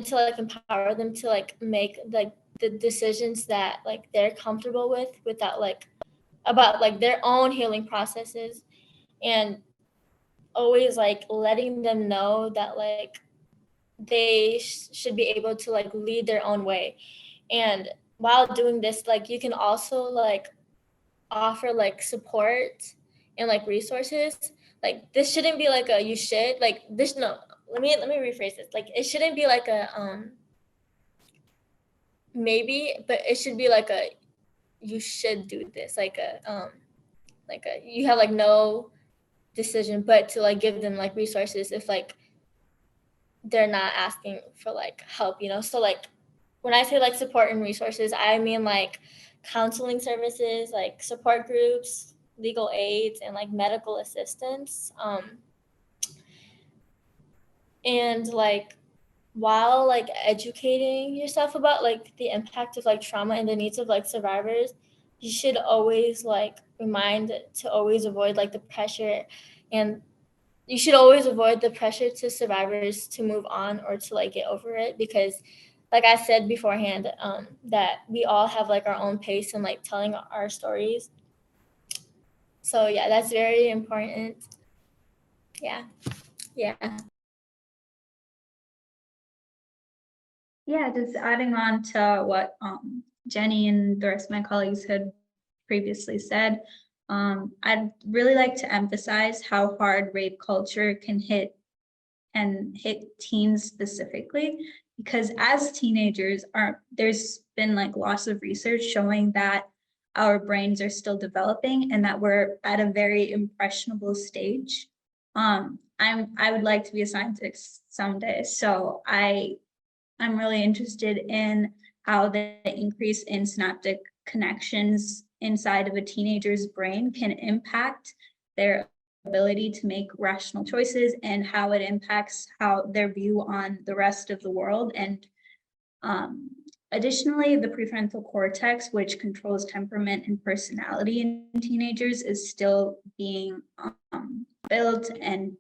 to like empower them to like make like the decisions that like they're comfortable with without like about like their own healing processes, and always like letting them know that like they should be able to like lead their own way. And while doing this, like you can also like offer like support and like resources. Like this shouldn't be like a you should like this no let me rephrase this. Like it shouldn't be like a maybe, but it should be like a you should do this, like a you have like no decision but to like give them like resources if like they're not asking for like help, you know. So like when I say like support and resources, I mean like counseling services, like support groups, legal aids, and like medical assistance. And like while like educating yourself about like the impact of like trauma and the needs of like survivors, you should always like remind to always avoid like the pressure, and you should always avoid the pressure to survivors to move on or to like get over it, because like I said beforehand, that we all have like our own pace and like telling our stories. So yeah, that's very important. Yeah. Yeah, just adding on to what Jenny and the rest of my colleagues had previously said, I'd really like to emphasize how hard rape culture can hit teens specifically, because as teenagers there's been like lots of research showing that our brains are still developing and that we're at a very impressionable stage. I would like to be a scientist someday, so I'm really interested in how the increase in synaptic connections inside of a teenager's brain can impact their ability to make rational choices and how it impacts how their view on the rest of the world. And additionally, the prefrontal cortex, which controls temperament and personality in teenagers, is still being built, and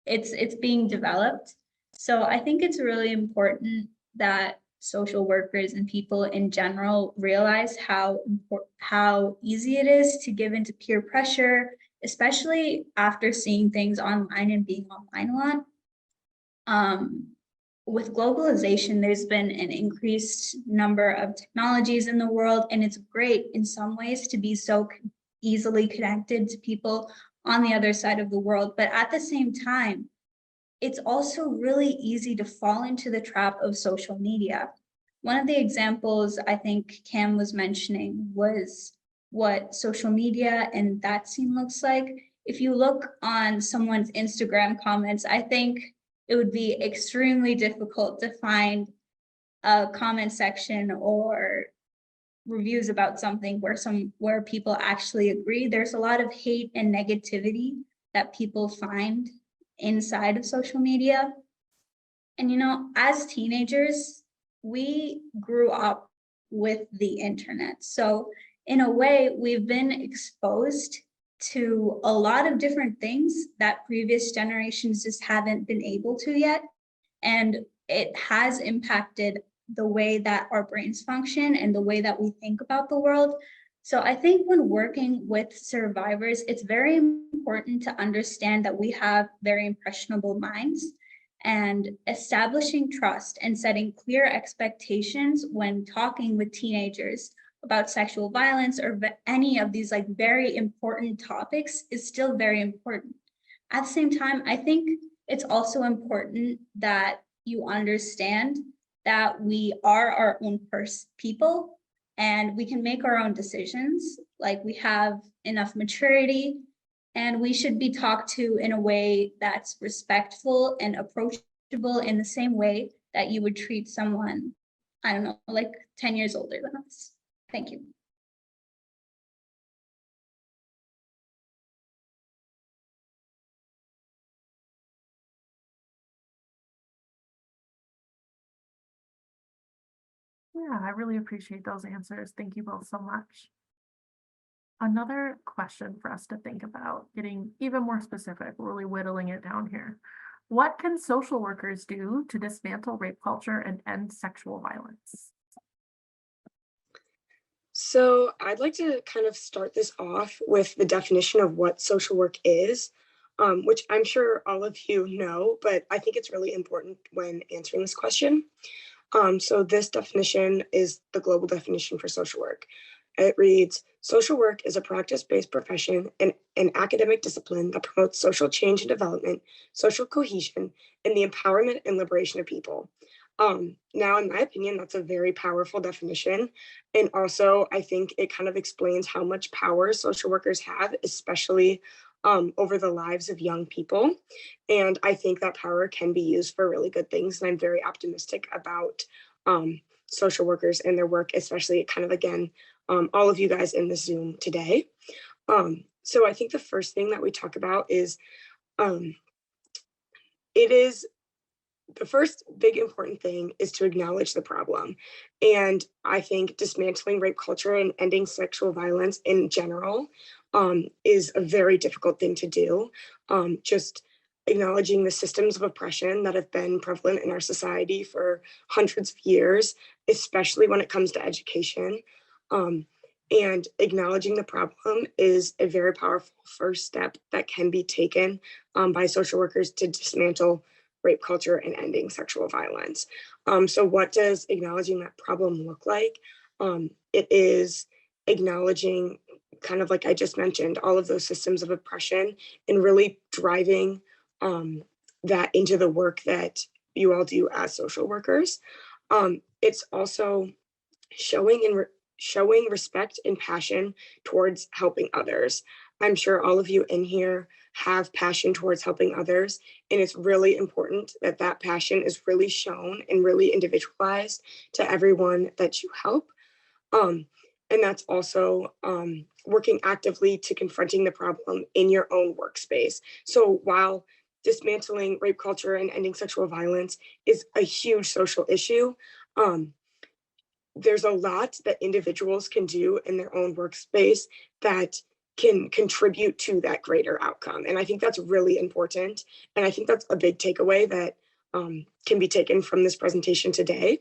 it's being developed. So I think it's really important that social workers and people in general realize how easy it is to give into peer pressure especially after seeing things online and being online a lot. With globalization, there's been an increased number of technologies in the world, and it's great in some ways to be so easily connected to people on the other side of the world. But at the same time, it's also really easy to fall into the trap of social media. One of the examples I think Cam was mentioning was what social media and that scene looks like. If you look on someone's Instagram comments, I think it would be extremely difficult to find a comment section or reviews about something where people actually agree. There's a lot of hate and negativity that people find inside of social media. And as teenagers, we grew up with the internet. So in a way, we've been exposed to a lot of different things that previous generations just haven't been able to yet. And it has impacted the way that our brains function and the way that we think about the world. So I think when working with survivors, it's very important to understand that we have very impressionable minds, and establishing trust and setting clear expectations when talking with teenagers about sexual violence or any of these very important topics is still very important. At the same time, I think it's also important that you understand that we are our own people and we can make our own decisions. We have enough maturity, and we should be talked to in a way that's respectful and approachable in the same way that you would treat someone, I don't know, 10 years older than us. Thank you. Yeah, I really appreciate those answers. Thank you both so much. Another question for us to think about, getting even more specific, really whittling it down here. What can social workers do to dismantle rape culture and end sexual violence? So I'd like to kind of start this off with the definition of what social work is, which I'm sure all of you know, but I think it's really important when answering this question. So this definition is the global definition for social work. It reads, social work is a practice-based profession and an academic discipline that promotes social change and development, social cohesion, and the empowerment and liberation of people. Now, in my opinion, that's a very powerful definition. And also, I think it kind of explains how much power social workers have, especially over the lives of young people. And I think that power can be used for really good things. And I'm very optimistic about social workers and their work, especially kind of, again, all of you guys in this Zoom today. So I think the first thing that we talk about is the first big important thing is to acknowledge the problem. And I think dismantling rape culture and ending sexual violence in general is a very difficult thing to do. Just acknowledging the systems of oppression that have been prevalent in our society for hundreds of years, especially when it comes to education. And acknowledging the problem is a very powerful first step that can be taken by social workers to dismantle rape culture and ending sexual violence. So what does acknowledging that problem look like? It is acknowledging, kind of like I just mentioned, all of those systems of oppression and really driving that into the work that you all do as social workers. It's also showing respect and passion towards helping others. I'm sure all of you in here have passion towards helping others, and it's really important that that passion is really shown and really individualized to everyone that you help. And that's also working actively to confronting the problem in your own workspace. So while dismantling rape culture and ending sexual violence is a huge social issue, there's a lot that individuals can do in their own workspace that can contribute to that greater outcome. And I think that's really important. And I think that's a big takeaway that can be taken from this presentation today.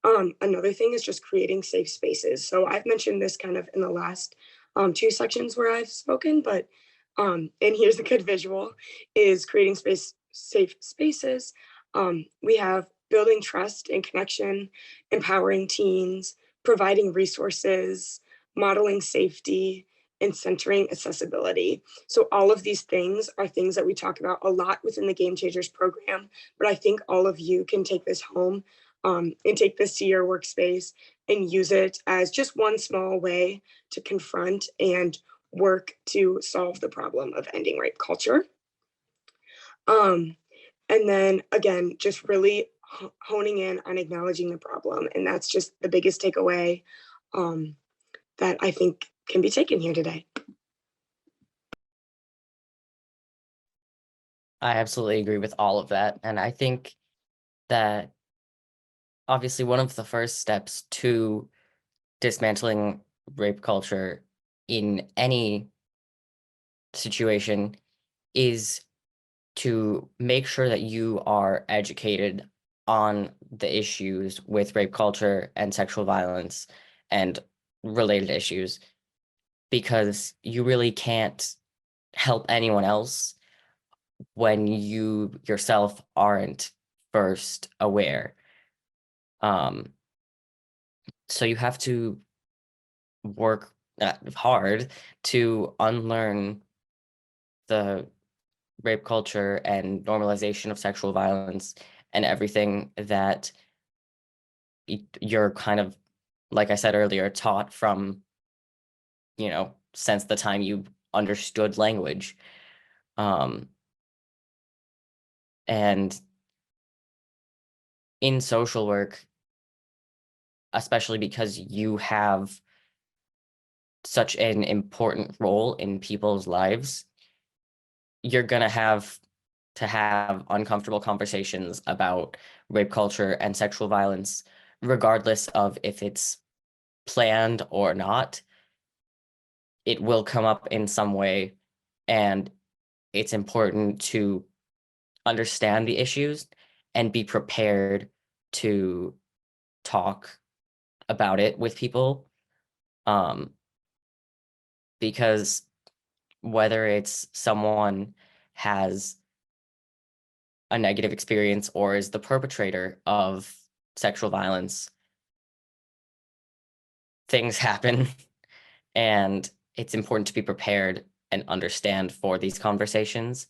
Another thing is just creating safe spaces. So I've mentioned this kind of in the last two sections where I've spoken, but And here's a good visual, is creating safe spaces. We have building trust and connection, empowering teens, providing resources, modeling safety, and centering accessibility. So all of these things are things that we talk about a lot within the Game Changers program, but I think all of you can take this home and take this to your workspace and use it as just one small way to confront and work to solve the problem of ending rape culture. And then again, just really honing in on acknowledging the problem. And that's just the biggest takeaway that I think can be taken here today. I absolutely agree with all of that. And I think that obviously one of the first steps to dismantling rape culture in any situation is to make sure that you are educated on the issues with rape culture and sexual violence and related issues, because you really can't help anyone else when you yourself aren't first aware. So you have to work hard to unlearn the rape culture and normalization of sexual violence and everything that you're kind of, like I said earlier, taught from, since the time you understood language. And in social work, especially because you have such an important role in people's lives, you're going to have uncomfortable conversations about rape culture and sexual violence, regardless of if it's planned or not. It will come up in some way, and it's important to understand the issues and be prepared to talk about it with people. Because whether it's someone has a negative experience or is the perpetrator of sexual violence, things happen, and it's important to be prepared and understand for these conversations,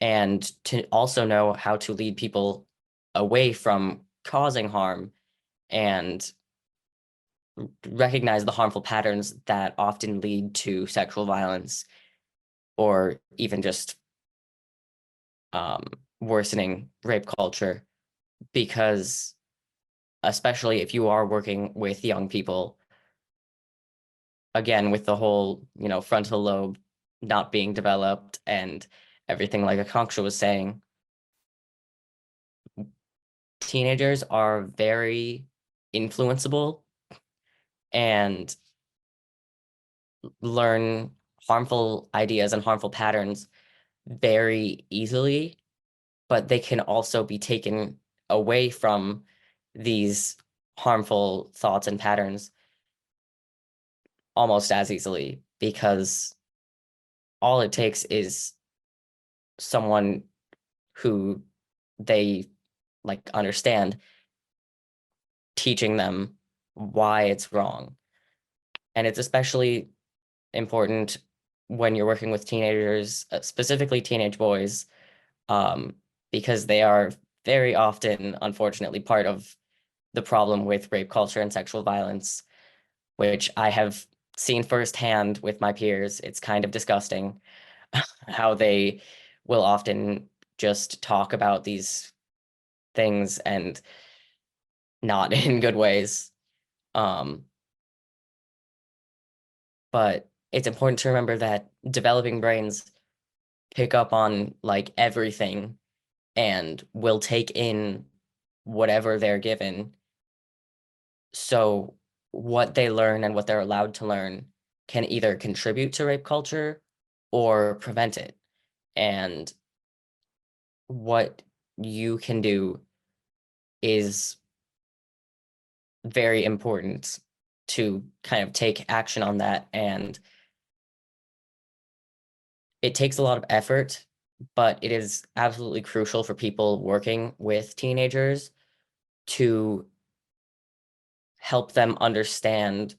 and to also know how to lead people away from causing harm and recognize the harmful patterns that often lead to sexual violence, or even just worsening rape culture. Because especially if you are working with young people, again, with the whole, frontal lobe not being developed and everything, like Akanksha was saying, teenagers are very influenceable and learn harmful ideas and harmful patterns very easily, but they can also be taken away from these harmful thoughts and patterns almost as easily, because all it takes is someone who they understand teaching them why it's wrong. And it's especially important when you're working with teenagers, specifically teenage boys, because they are very often, unfortunately, part of the problem with rape culture and sexual violence, which I have seen firsthand with my peers. It's kind of disgusting how they will often just talk about these things, and not in good ways. But it's important to remember that developing brains pick up on everything and will take in whatever they're given. So what they learn and what they're allowed to learn can either contribute to rape culture or prevent it. And what you can do is very important to kind of take action on that and it takes a lot of effort, but it is absolutely crucial for people working with teenagers to help them understand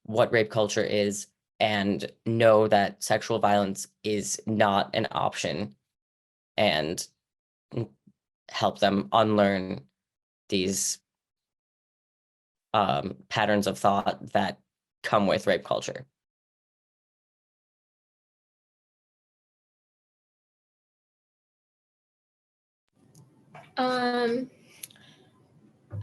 what rape culture is and know that sexual violence is not an option, and help them unlearn these patterns of thought that come with rape culture.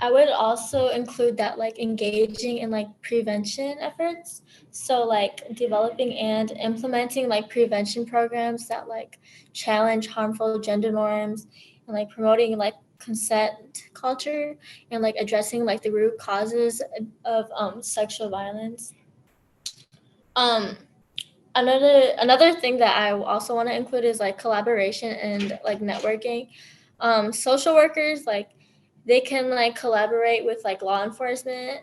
I would also include that like engaging in like prevention efforts. So like developing and implementing like prevention programs that like challenge harmful gender norms, and like promoting like consent culture, and like addressing like the root causes of sexual violence. Another thing that I also want to include is like collaboration and like networking. Social workers, like they can like collaborate with like law enforcement,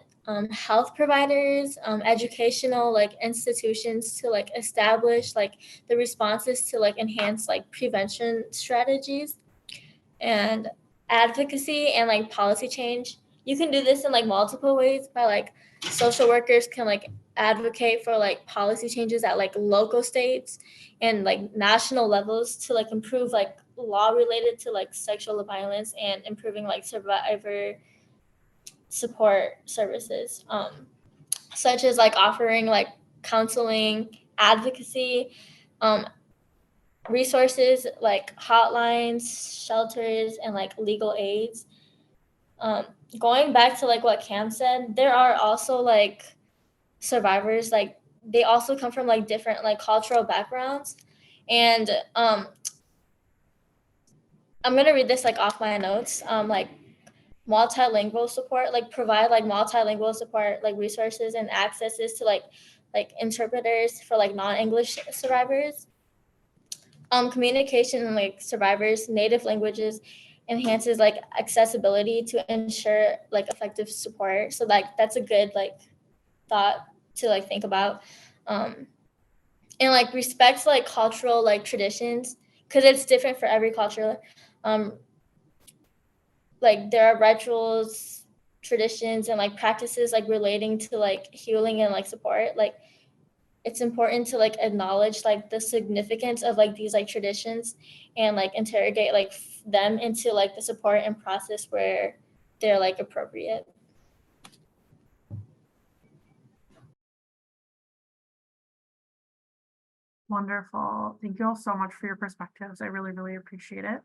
health providers, educational like institutions to like establish like the responses to like enhance like prevention strategies and advocacy and like policy change. You can do this in like multiple ways by like social workers can like advocate for like policy changes at like local states and like national levels to like improve like law related to like sexual violence and improving like survivor support services, such as like offering like counseling, advocacy, resources like hotlines, shelters, and like legal aids. Going back to like what Cam said, there are also like survivors, like they also come from like different like cultural backgrounds, and I'm gonna read this like off my notes. Like multilingual support, like provide like multilingual support, like resources and accesses to like interpreters for like non-English survivors. Communication in like survivors' native languages enhances like accessibility to ensure like effective support. So like that's a good like thought to like think about. And like respect like cultural like traditions, because it's different for every culture. Like there are rituals, traditions, and like practices like relating to like healing and like support. Like it's important to like acknowledge like the significance of like these like traditions and like interrogate like them into like the support and process where they're like appropriate. Wonderful. Thank you all so much for your perspectives. I really, really appreciate it.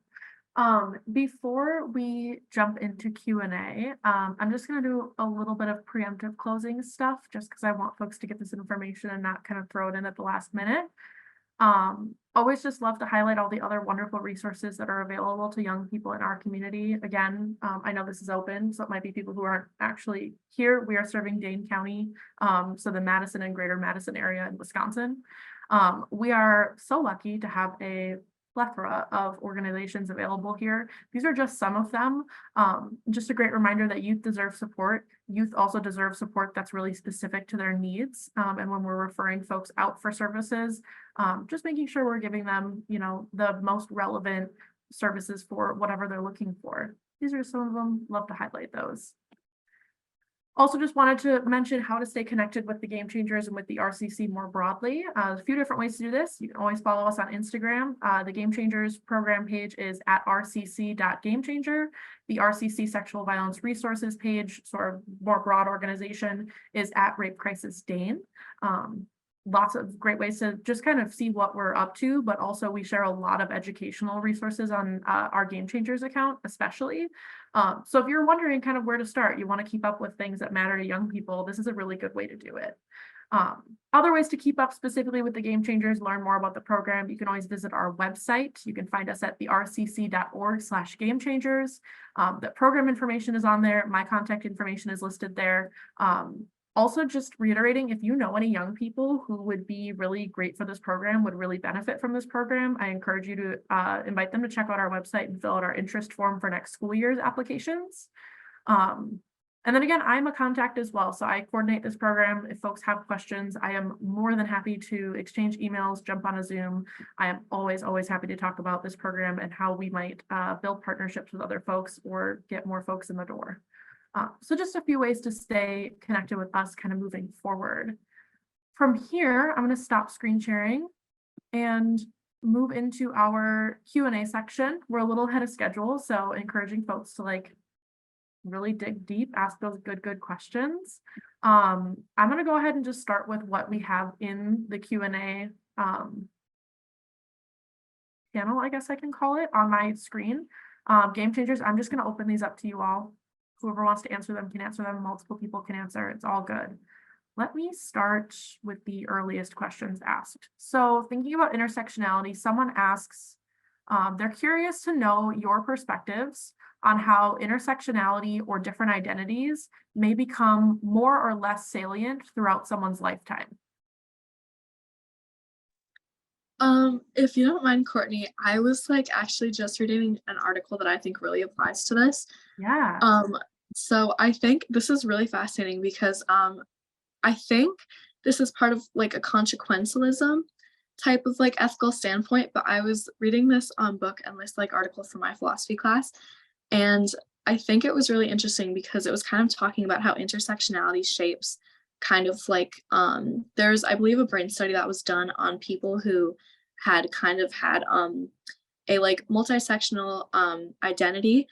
Before we jump into Q&A, I'm just going to do a little bit of preemptive closing stuff just because I want folks to get this information and not kind of throw it in at the last minute. Always just love to highlight all the other wonderful resources that are available to young people in our community. Again, I know this is open, so it might be people who aren't actually here. We are serving Dane County, so the Madison and Greater Madison area in Wisconsin. We are so lucky to have a plethora of organizations available here. These are just some of them. Just a great reminder that youth deserve support. Youth also deserve support that's really specific to their needs. And when we're referring folks out for services, just making sure we're giving them, you know, the most relevant services for whatever they're looking for. These are some of them. Love to highlight those. Also just wanted to mention how to stay connected with the Game Changers and with the RCC more broadly. A few different ways to do this. You can always follow us on Instagram. The Game Changers program page is at rcc.gamechanger. The RCC Sexual Violence Resources page, sort of more broad organization, is at Rape Crisis Dane. Lots of great ways to just kind of see what we're up to, but also we share a lot of educational resources on our Game Changers account, especially. So if you're wondering kind of where to start, you want to keep up with things that matter to young people, this is a really good way to do it. Other ways to keep up specifically with the Game Changers, learn more about the program, you can always visit our website. You can find us at the rcc.org/gamechangers. The program information is on there. My contact information is listed there. Also, just reiterating, if you know any young people who would be really great for this program, would really benefit from this program, I encourage you to invite them to check out our website and fill out our interest form for next school year's applications. And then again, I'm a contact as well. So I coordinate this program. If folks have questions, I am more than happy to exchange emails, jump on a Zoom. I am always happy to talk about this program and how we might build partnerships with other folks or get more folks in the door. So just a few ways to stay connected with us kind of moving forward. From here, I'm going to stop screen sharing and move into our Q&A section. We're a little ahead of schedule, so encouraging folks to like really dig deep, ask those good questions. I'm going to go ahead and just start with what we have in the Q&A panel, I guess I can call it, on my screen. Game Changers, I'm just going to open these up to you all. Whoever wants to answer them can answer them. Multiple people can answer. It's all good. Let me start with the earliest questions asked. So thinking about intersectionality, someone asks, they're curious to know your perspectives on how intersectionality or different identities may become more or less salient throughout someone's lifetime. If you don't mind, Courtney, I was like actually just reading an article that I think really applies to this. Yeah. So I think this is really fascinating because I think this is part of like a consequentialism type of like ethical standpoint, but I was reading this book and this like article from my philosophy class, and I think it was really interesting because it was kind of talking about how intersectionality shapes kind of like there's, I believe, a brain study that was done on people who had kind of had a like multisectional identity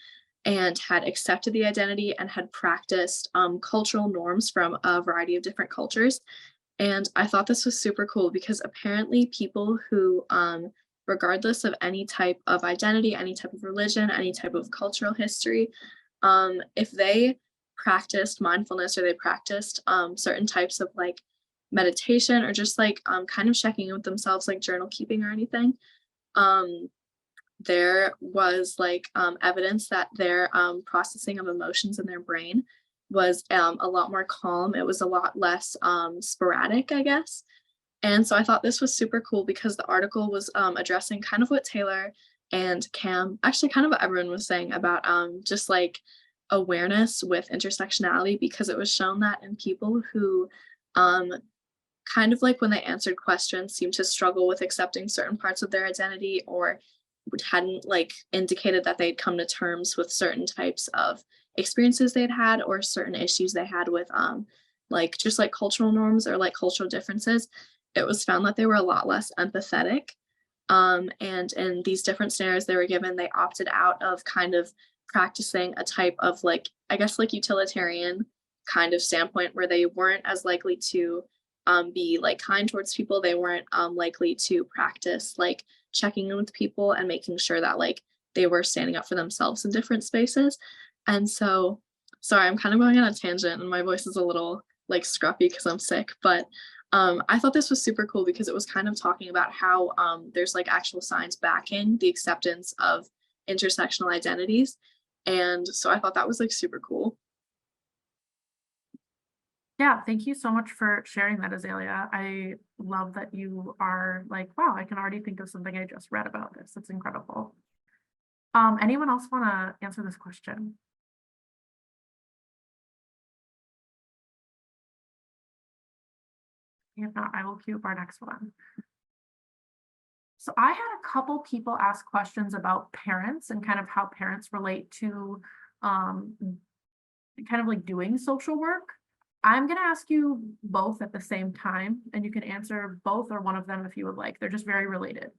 and had accepted the identity and had practiced cultural norms from a variety of different cultures. And I thought this was super cool because apparently people who, regardless of any type of identity, any type of religion, any type of cultural history, if they practiced mindfulness or they practiced certain types of like meditation or just like kind of checking in with themselves, like journal keeping or anything, there was like evidence that their processing of emotions in their brain was a lot more calm. It was a lot less sporadic, I guess. And so I thought this was super cool because the article was addressing kind of what Taylor and Cam, actually kind of what everyone was saying about just like awareness with intersectionality, because it was shown that in people who kind of like when they answered questions seemed to struggle with accepting certain parts of their identity or hadn't like indicated that they'd come to terms with certain types of experiences they'd had or certain issues they had with like just like cultural norms or like cultural differences, it was found that they were a lot less empathetic. And in these different scenarios they were given, they opted out of kind of practicing a type of like, I guess like utilitarian kind of standpoint where they weren't as likely to be like kind towards people. They weren't likely to practice like checking in with people and making sure that like they were standing up for themselves in different spaces. And so, sorry, I'm kind of going on a tangent and my voice is a little like scruffy because I'm sick, but I thought this was super cool because it was kind of talking about how there's like actual science backing the acceptance of intersectional identities. And so I thought that was like super cool. Yeah, thank you so much for sharing that, Azalea. I love that you are like, wow, I can already think of something I just read about this. It's incredible. Anyone else want to answer this question? If not, I will queue up our next one. So I had a couple people ask questions about parents and kind of how parents relate to kind of like doing social work. I'm going to ask you both at the same time, and you can answer both or one of them if you would like. They're just very related.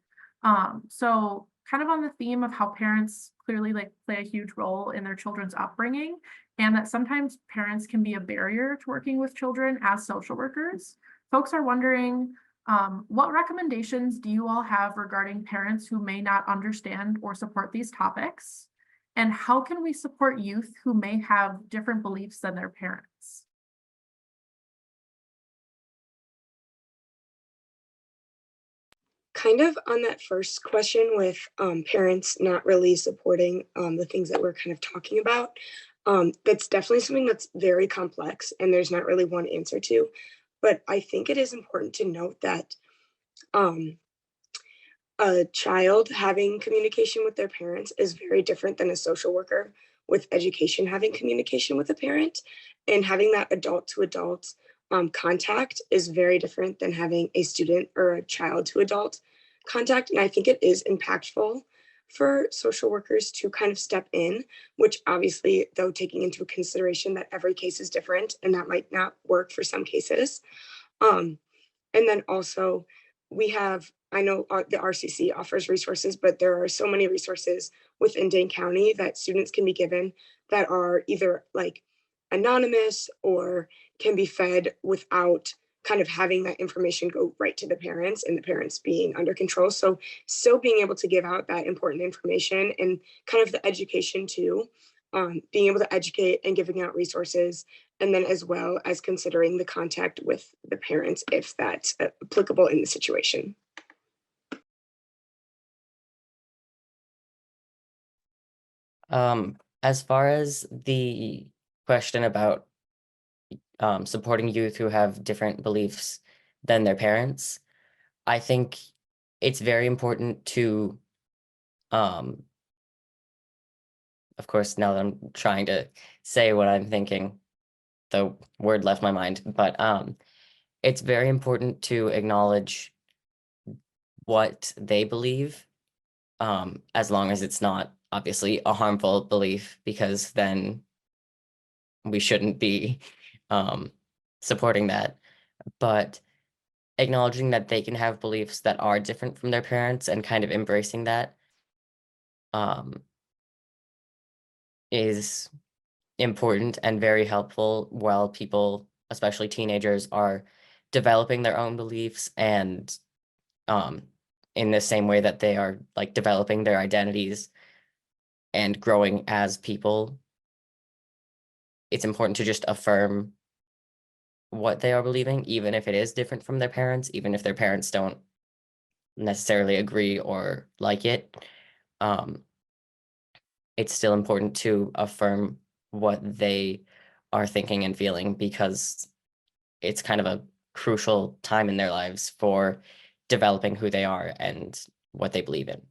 So kind of on the theme of how parents clearly like play a huge role in their children's upbringing, and that sometimes parents can be a barrier to working with children as social workers. Folks are wondering, what recommendations do you all have regarding parents who may not understand or support these topics? And how can we support youth who may have different beliefs than their parents? Kind of on that first question with parents not really supporting the things that we're kind of talking about, that's definitely something that's very complex and there's not really one answer to. But I think it is important to note that a child having communication with their parents is very different than a social worker with education having communication with a parent, and having that adult to adult contact is very different than having a student or a child to adult contact. And I think it is impactful for social workers to kind of step in, which obviously, though, taking into consideration that every case is different and that might not work for some cases. And then also we have, I know the RCC offers resources, but there are so many resources within Dane County that students can be given that are either like anonymous or can be fed without kind of having that information go right to the parents and the parents being under control. So still being able to give out that important information and kind of the education too, being able to educate and giving out resources, and then as well as considering the contact with the parents if that's applicable in the situation. As far as the question about supporting youth who have different beliefs than their parents, I think it's very important to, of course, now that I'm trying to say what I'm thinking, the word left my mind, but it's very important to acknowledge what they believe, as long as it's not obviously a harmful belief, because then we shouldn't be supporting that. But acknowledging that they can have beliefs that are different from their parents and kind of embracing that is important and very helpful while people, especially teenagers, are developing their own beliefs, and in the same way that they are like developing their identities and growing as people, it's important to just affirm what they are believing, even if it is different from their parents, even if their parents don't necessarily agree or like it. It's still important to affirm what they are thinking and feeling, because it's kind of a crucial time in their lives for developing who they are and what they believe in.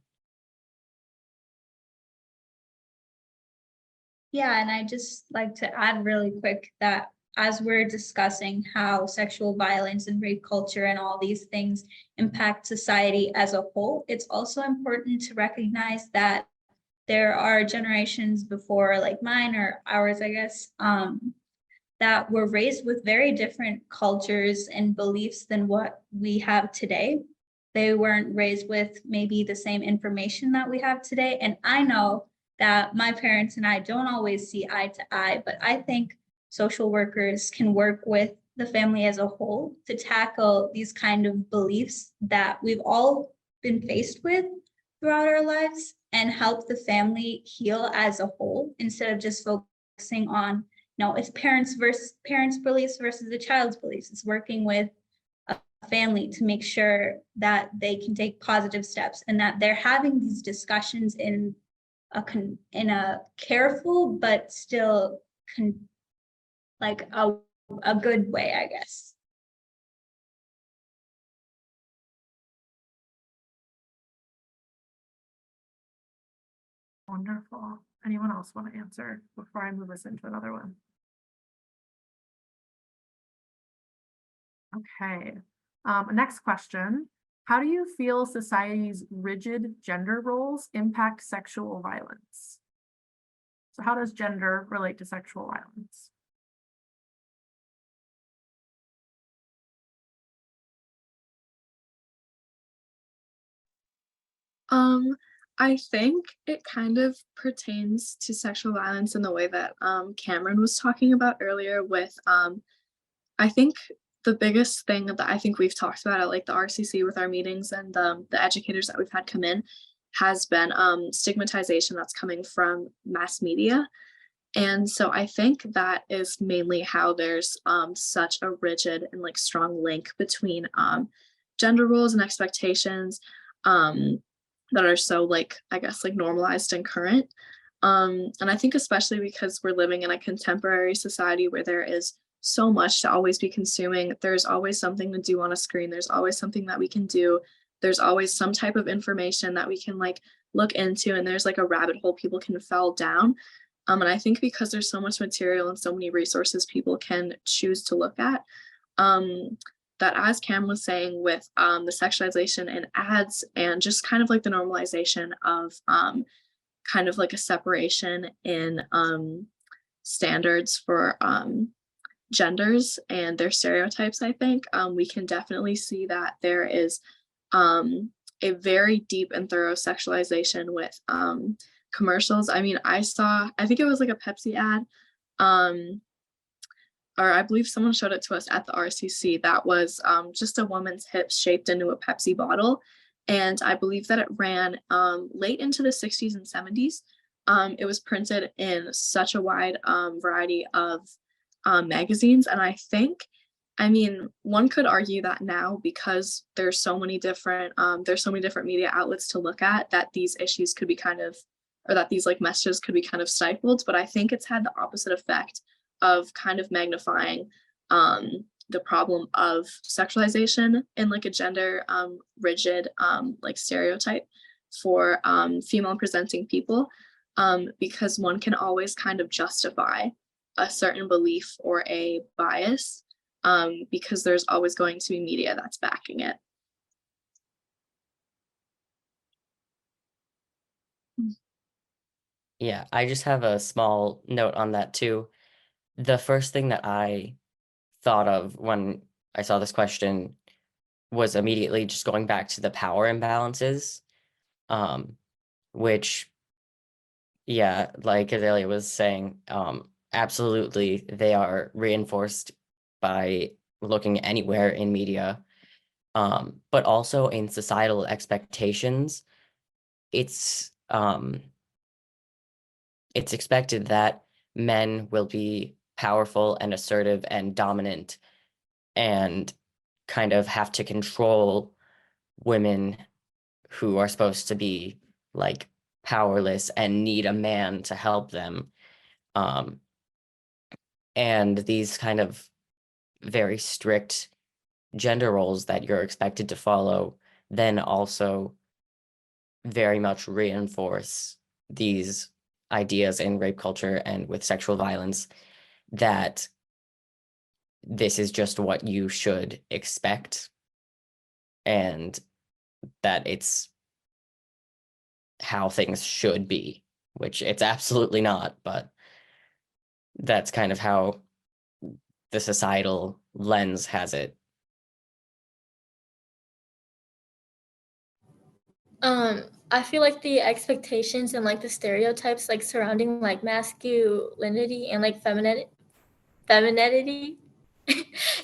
Yeah, and I just like to add really quick that as we're discussing how sexual violence and rape culture and all these things impact society as a whole, it's also important to recognize that there are generations before, like mine or ours, I guess, that were raised with very different cultures and beliefs than what we have today. They weren't raised with maybe the same information that we have today. And I know that my parents and I don't always see eye to eye, but I think social workers can work with the family as a whole to tackle these kind of beliefs that we've all been faced with throughout our lives and help the family heal as a whole, instead of just focusing on, it's parents beliefs versus the child's beliefs. It's working with a family to make sure that they can take positive steps and that they're having these discussions in a careful but still a good way, I guess. Wonderful. Anyone else want to answer before I move us into another one? Okay. Next question. How do you feel society's rigid gender roles impact sexual violence? So how does gender relate to sexual violence? I think it kind of pertains to sexual violence in the way that Cameron was talking about earlier with, I think the biggest thing that I think we've talked about at like the RCC with our meetings and the educators that we've had come in has been stigmatization that's coming from mass media. And so I think that is mainly how there's such a rigid and like strong link between gender roles and expectations that are so like, I guess, like normalized and current. And I think especially because we're living in a contemporary society where there is so much to always be consuming, there's always something to do on a screen. There's always something that we can do. There's always some type of information that we can like look into, and there's like a rabbit hole people can fall down. And I think because there's so much material and so many resources people can choose to look at, that as Cam was saying with the sexualization in ads and just kind of like the normalization of kind of like a separation in standards for genders and their stereotypes, I think we can definitely see that there is a very deep and thorough sexualization with commercials. I mean, I think it was like a Pepsi ad, or I believe someone showed it to us at the RCC, that was just a woman's hips shaped into a Pepsi bottle. And I believe that it ran late into the 60s and 70s. It was printed in such a wide variety of magazines. And I think, I mean, one could argue that now, because there's so many different media outlets to look at, that these issues could be kind of, or that these like messages could be kind of stifled. But I think it's had the opposite effect of kind of magnifying the problem of sexualization in like a gender rigid like stereotype for female presenting people, because one can always kind of justify a certain belief or a bias because there's always going to be media that's backing it. Yeah, I just have a small note on that too. The first thing that I thought of when I saw this question was immediately just going back to the power imbalances, which, yeah, like Azalea was saying, absolutely, they are reinforced by looking anywhere in media, but also in societal expectations. It's expected that men will be powerful and assertive and dominant and kind of have to control women who are supposed to be like powerless and need a man to help them. And these kind of very strict gender roles that you're expected to follow then also very much reinforce these ideas in rape culture and with sexual violence, that this is just what you should expect and that it's how things should be, which it's absolutely not, but that's kind of how the societal lens has it. I feel like the expectations and like the stereotypes like surrounding like masculinity and like femininity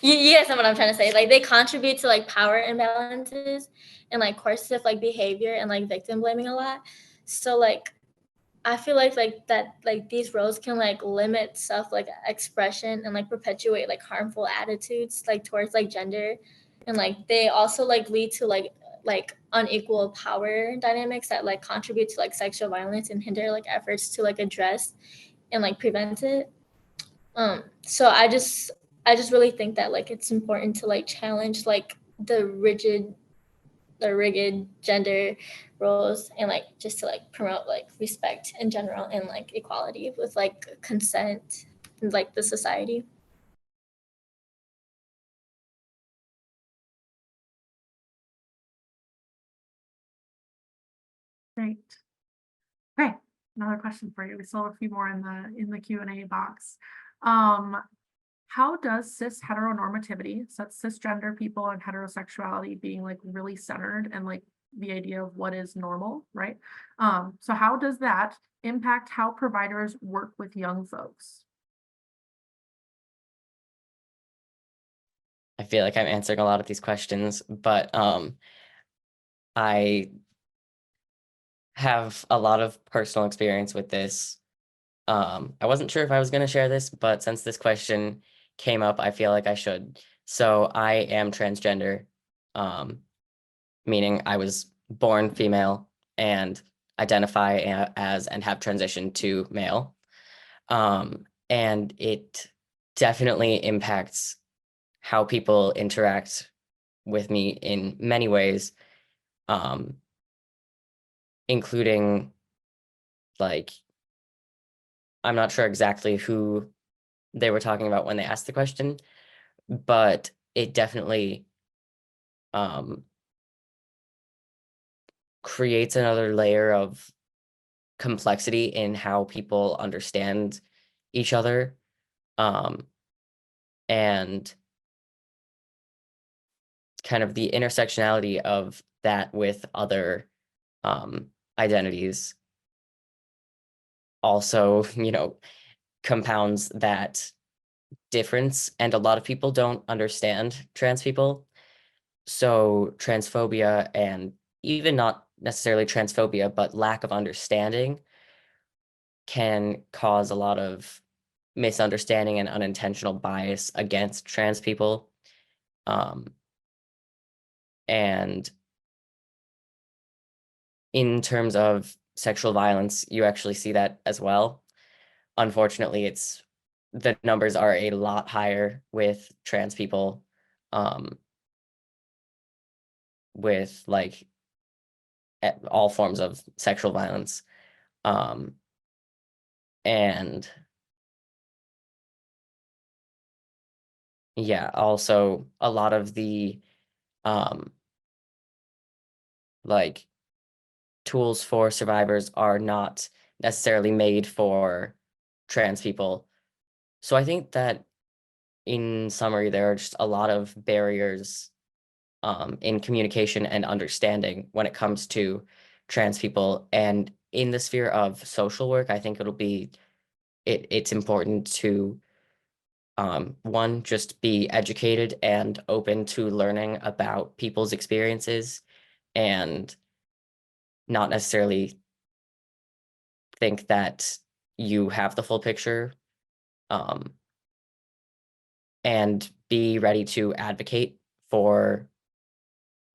you guys know what I'm trying to say. Like they contribute to like power imbalances and like coercive like behavior and like victim blaming a lot. So like I feel like that like these roles can like limit self like expression and like perpetuate like harmful attitudes like towards like gender, and like they also like lead to like unequal power dynamics that like contribute to like sexual violence and hinder like efforts to like address and like prevent it. So I just really think that like it's important to like challenge like the rigid gender roles and like just to like promote like respect in general and like equality with like consent in like the society. Great. Okay, another question for you. We still have a few more in the Q&A box. How does cis heteronormativity, so that's cisgender people and heterosexuality being like really centered and like the idea of what is normal, right? So how does that impact how providers work with young folks? I feel like I'm answering a lot of these questions, but I have a lot of personal experience with this. I wasn't sure if I was going to share this, but since this question came up, I feel like I should. So I am transgender, meaning I was born female and identify as and have transitioned to male. And it definitely impacts how people interact with me in many ways, including like I'm not sure exactly who they were talking about when they asked the question, but it definitely creates another layer of complexity in how people understand each other, and kind of the intersectionality of that with other identities also, compounds that difference. And a lot of people don't understand trans people. So transphobia, and even not necessarily transphobia, but lack of understanding, can cause a lot of misunderstanding and unintentional bias against trans people. And in terms of sexual violence, you actually see that as well. Unfortunately, the numbers are a lot higher with trans people, with like all forms of sexual violence. And yeah, also a lot of the like tools for survivors are not necessarily made for trans people. So I think that in summary, there are just a lot of barriers in communication and understanding when it comes to trans people. And in the sphere of social work, I think it's important to one, just be educated and open to learning about people's experiences, and not necessarily think that you have the full picture, and be ready to advocate for,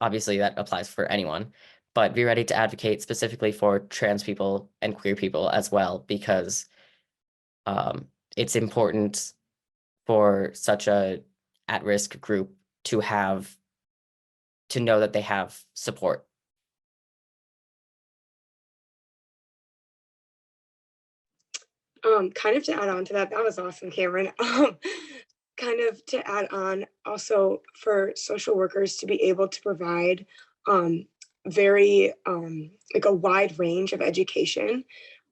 obviously that applies for anyone, but be ready to advocate specifically for trans people and queer people as well, because it's important for such a at-risk group to know that they have support. Kind of to add on to that was awesome, Cameron. Kind of to add on also for social workers to be able to provide very like a wide range of education,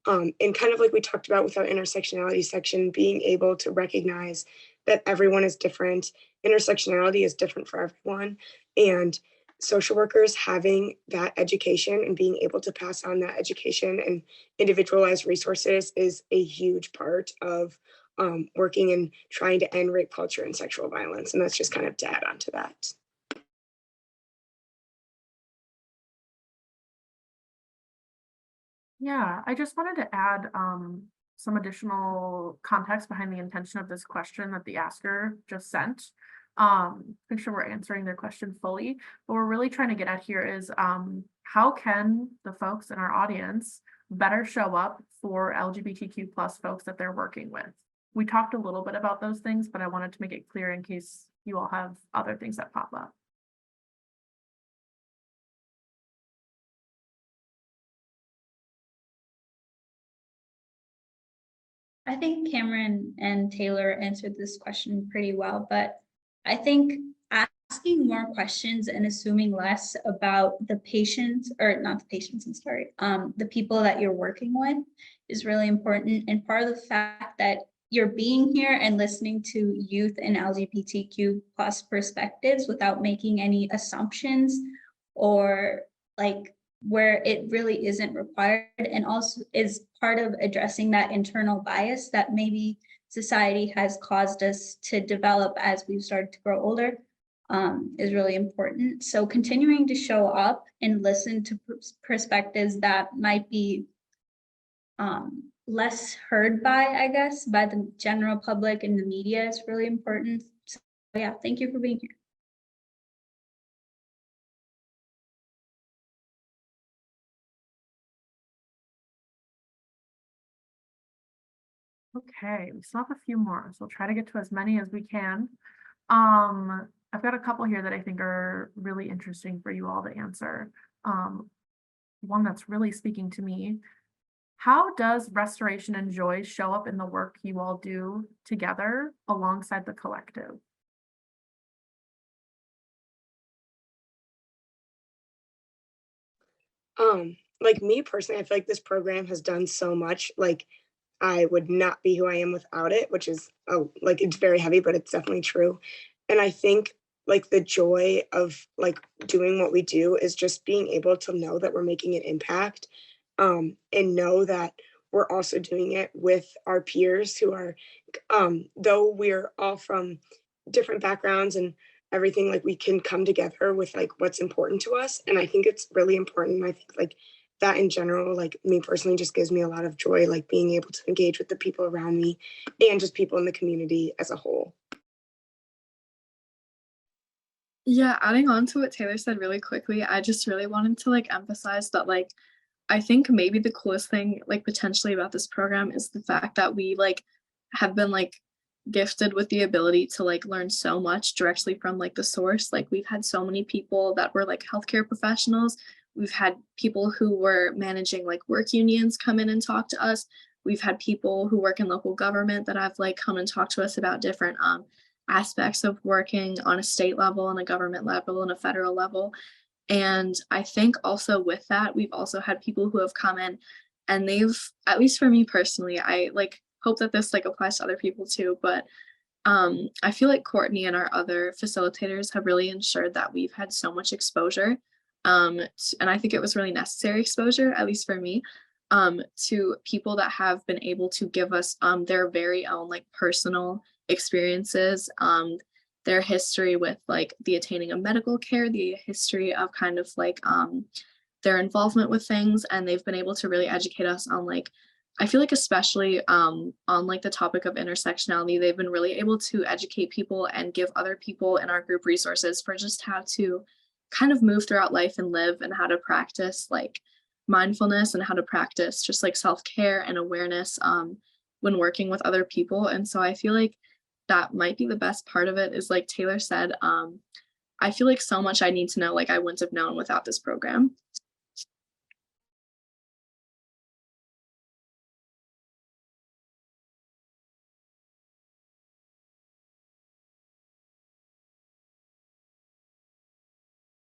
and kind of like we talked about with our intersectionality section, being able to recognize that everyone is different. Intersectionality is different for everyone, and social workers having that education and being able to pass on that education and individualized resources is a huge part of working and trying to end rape culture and sexual violence. And that's just kind of to add on to that. Yeah, I just wanted to add some additional context behind the intention of this question that the asker just sent. Make sure we're answering their question fully. What we're really trying to get at here is how can the folks in our audience better show up for LGBTQ plus folks that they're working with? We talked a little bit about those things, but I wanted to make it clear in case you all have other things that pop up. I think Cameron and Taylor answered this question pretty well, but I think asking more questions and assuming less about the patients, or not the patients, I'm sorry, the people that you're working with is really important. And part of the fact that you're being here and listening to youth and LGBTQ plus perspectives without making any assumptions or like where it really isn't required, and also is part of addressing that internal bias that maybe society has caused us to develop as we've started to grow older, is really important. So continuing to show up and listen to perspectives that might be less heard by, I guess, by the general public and the media is really important. So yeah, thank you for being here. Okay, we still have a few more, so we'll try to get to as many as we can. I've got a couple here that I think are really interesting for you all to answer. One that's really speaking to me. How does restoration and joy show up in the work you all do together alongside the collective? Like me personally, I feel like this program has done so much. Like I would not be who I am without it, which is like it's very heavy, but it's definitely true. And I think like the joy of like doing what we do is just being able to know that we're making an impact, and know that we're also doing it with our peers who are, though we're all from different backgrounds and everything, like we can come together with like what's important to us. And I think it's really important. I think like that in general, like me personally, just gives me a lot of joy, like being able to engage with the people around me and just people in the community as a whole. Yeah, adding on to what Taylor said really quickly, I just really wanted to like emphasize that like I think maybe the coolest thing like potentially about this program is the fact that we like have been like gifted with the ability to like learn so much directly from like the source. Like we've had so many people that were like healthcare professionals. We've had people who were managing like work unions come in and talk to us. We've had people who work in local government that have like come and talked to us about different aspects of working on a state level and a government level and a federal level. And I think also with that, we've also had people who have come in and they've, at least for me personally, I like hope that this like applies to other people too, but I feel like Courtney and our other facilitators have really ensured that we've had so much exposure. And I think it was really necessary exposure, at least for me, to people that have been able to give us their very own like personal experiences, their history with like the attaining of medical care, the history of kind of like their involvement with things, and they've been able to really educate us on like, I feel like especially on like the topic of intersectionality, they've been really able to educate people and give other people in our group resources for just how to kind of move throughout life and live, and how to practice like mindfulness and how to practice just like self-care and awareness when working with other people. And so I feel like that might be the best part of it, is like Taylor said, I feel like so much I need to know, like I wouldn't have known without this program.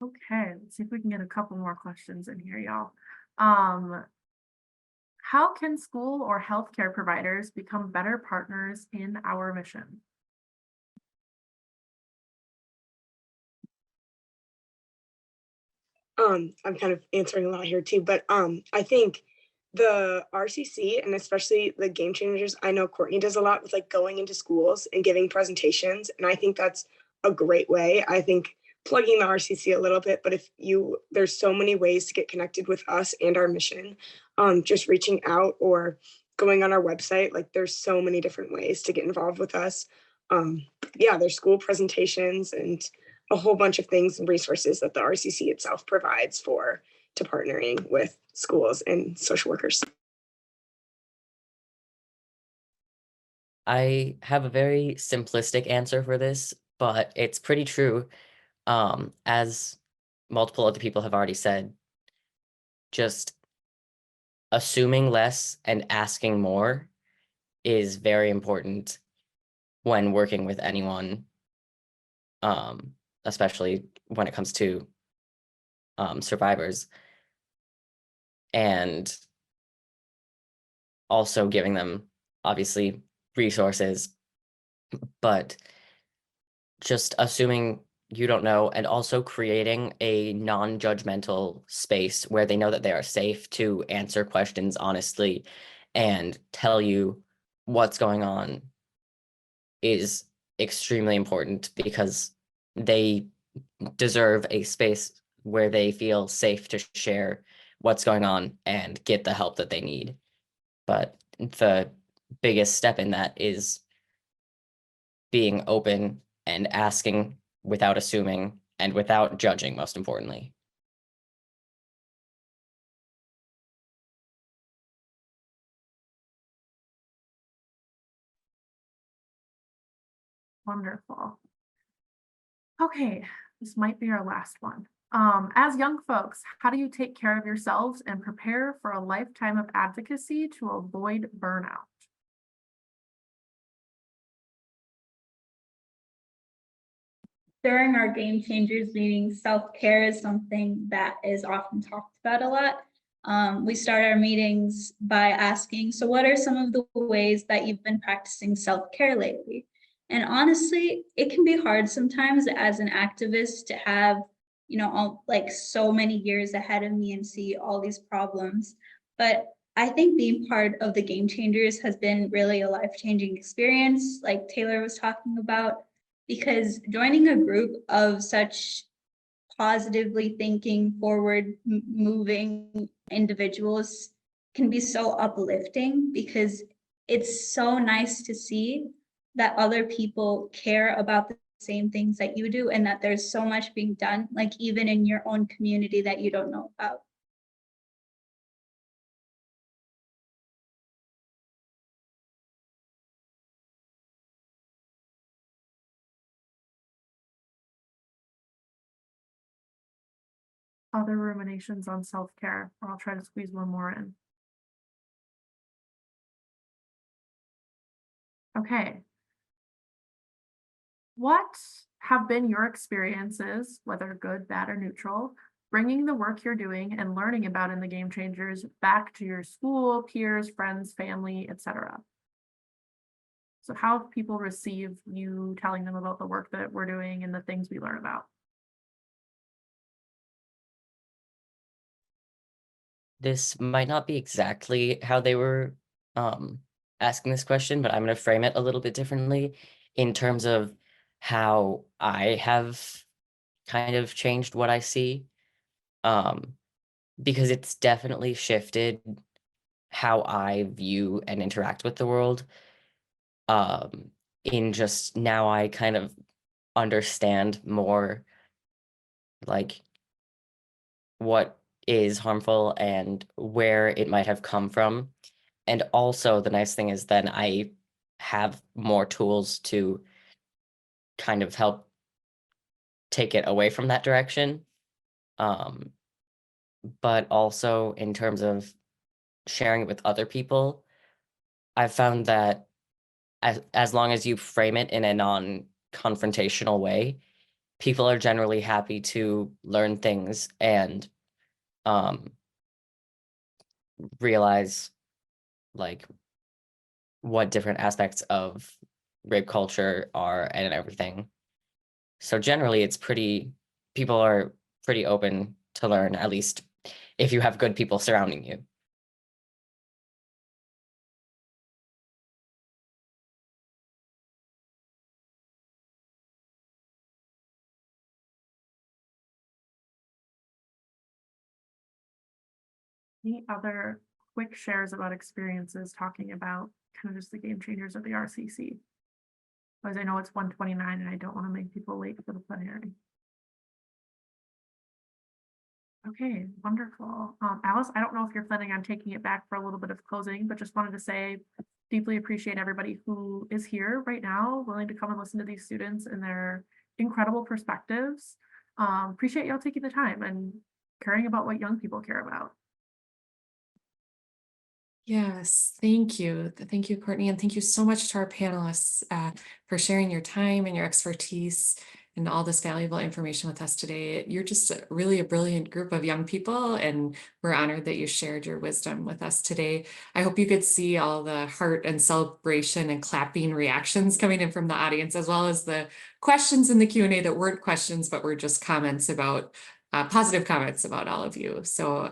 Okay, let's see if we can get a couple more questions in here, y'all. How can school or healthcare providers become better partners in our mission? I'm kind of answering a lot here too, but I think the RCC and especially the GameChangers, I know Courtney does a lot with like going into schools and giving presentations, and I think that's a great way. I think plugging the RCC a little bit, but if you, there's so many ways to get connected with us and our mission, just reaching out or going on our website, like there's so many different ways to get involved with us. Yeah, there's school presentations and a whole bunch of things and resources that the RCC itself provides for to partnering with schools and social workers. I have a very simplistic answer for this, but it's pretty true. As multiple other people have already said, just assuming less and asking more is very important when working with anyone, especially when it comes to survivors, and also giving them obviously resources, but just assuming you don't know, and also creating a non-judgmental space where they know that they are safe to answer questions honestly and tell you what's going on is extremely important, because they deserve a space where they feel safe to share what's going on and get the help that they need. But the biggest step in that is being open and asking without assuming and without judging, most importantly. Wonderful. Okay, this might be our last one. As young folks, how do you take care of yourselves and prepare for a lifetime of advocacy to avoid burnout? During our Game Changers meetings, self-care is something that is often talked about a lot. We start our meetings by asking, so what are some of the ways that you've been practicing self-care lately? And honestly, it can be hard sometimes as an activist to have, like so many years ahead of me and see all these problems. But I think being part of the Game Changers has been really a life-changing experience, like Taylor was talking about, because joining a group of such positively thinking, forward moving individuals can be so uplifting, because it's so nice to see that other people care about the same things that you do, and that there's so much being done, like even in your own community that you don't know about. Other ruminations on self-care, or I'll try to squeeze one more in. Okay. What have been your experiences, whether good, bad, or neutral, bringing the work you're doing and learning about in the Game Changers back to your school, peers, friends, family, etc.? So how have people received you telling them about the work that we're doing and the things we learn about? This might not be exactly how they were asking this question, but I'm going to frame it a little bit differently in terms of how I have kind of changed what I see, because it's definitely shifted how I view and interact with the world. In just now I kind of understand more like what is harmful and where it might have come from. And also the nice thing is then I have more tools to kind of help take it away from that direction. But also in terms of sharing it with other people, I've found that as long as you frame it in a non-confrontational way, people are generally happy to learn things and realize like what different aspects of rape culture are and everything. So generally people are pretty open to learn, at least if you have good people surrounding you. Any other quick shares about experiences talking about kind of just the Game Changers of the RCC? Because I know it's 1:29 and I don't want to make people late for the plenary. Okay, wonderful. Alice, I don't know if you're planning on taking it back for a little bit of closing, but just wanted to say deeply appreciate everybody who is here right now, willing to come and listen to these students and their incredible perspectives. Appreciate y'all taking the time and caring about what young people care about. Yes, thank you. Thank you, Courtney, and thank you so much to our panelists for sharing your time and your expertise and all this valuable information with us today. You're just really a brilliant group of young people, and we're honored that you shared your wisdom with us today. I hope you could see all the heart and celebration and clapping reactions coming in from the audience, as well as the questions in the Q&A that weren't questions, but were just comments about positive comments about all of you. So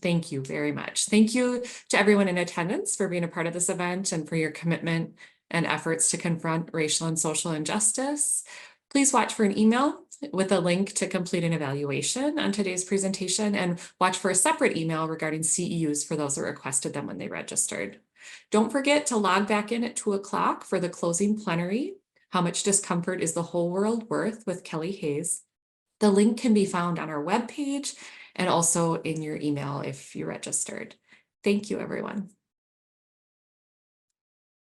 thank you very much. Thank you to everyone in attendance for being a part of this event and for your commitment and efforts to confront racial and social injustice. Please watch for an email with a link to complete an evaluation on today's presentation, and watch for a separate email regarding CEUs for those that requested them when they registered. Don't forget to log back in at 2 o'clock for the closing plenary, How Much Discomfort is the Whole World Worth with Kelly Hayes. The link can be found on our webpage and also in your email if you registered. Thank you, everyone.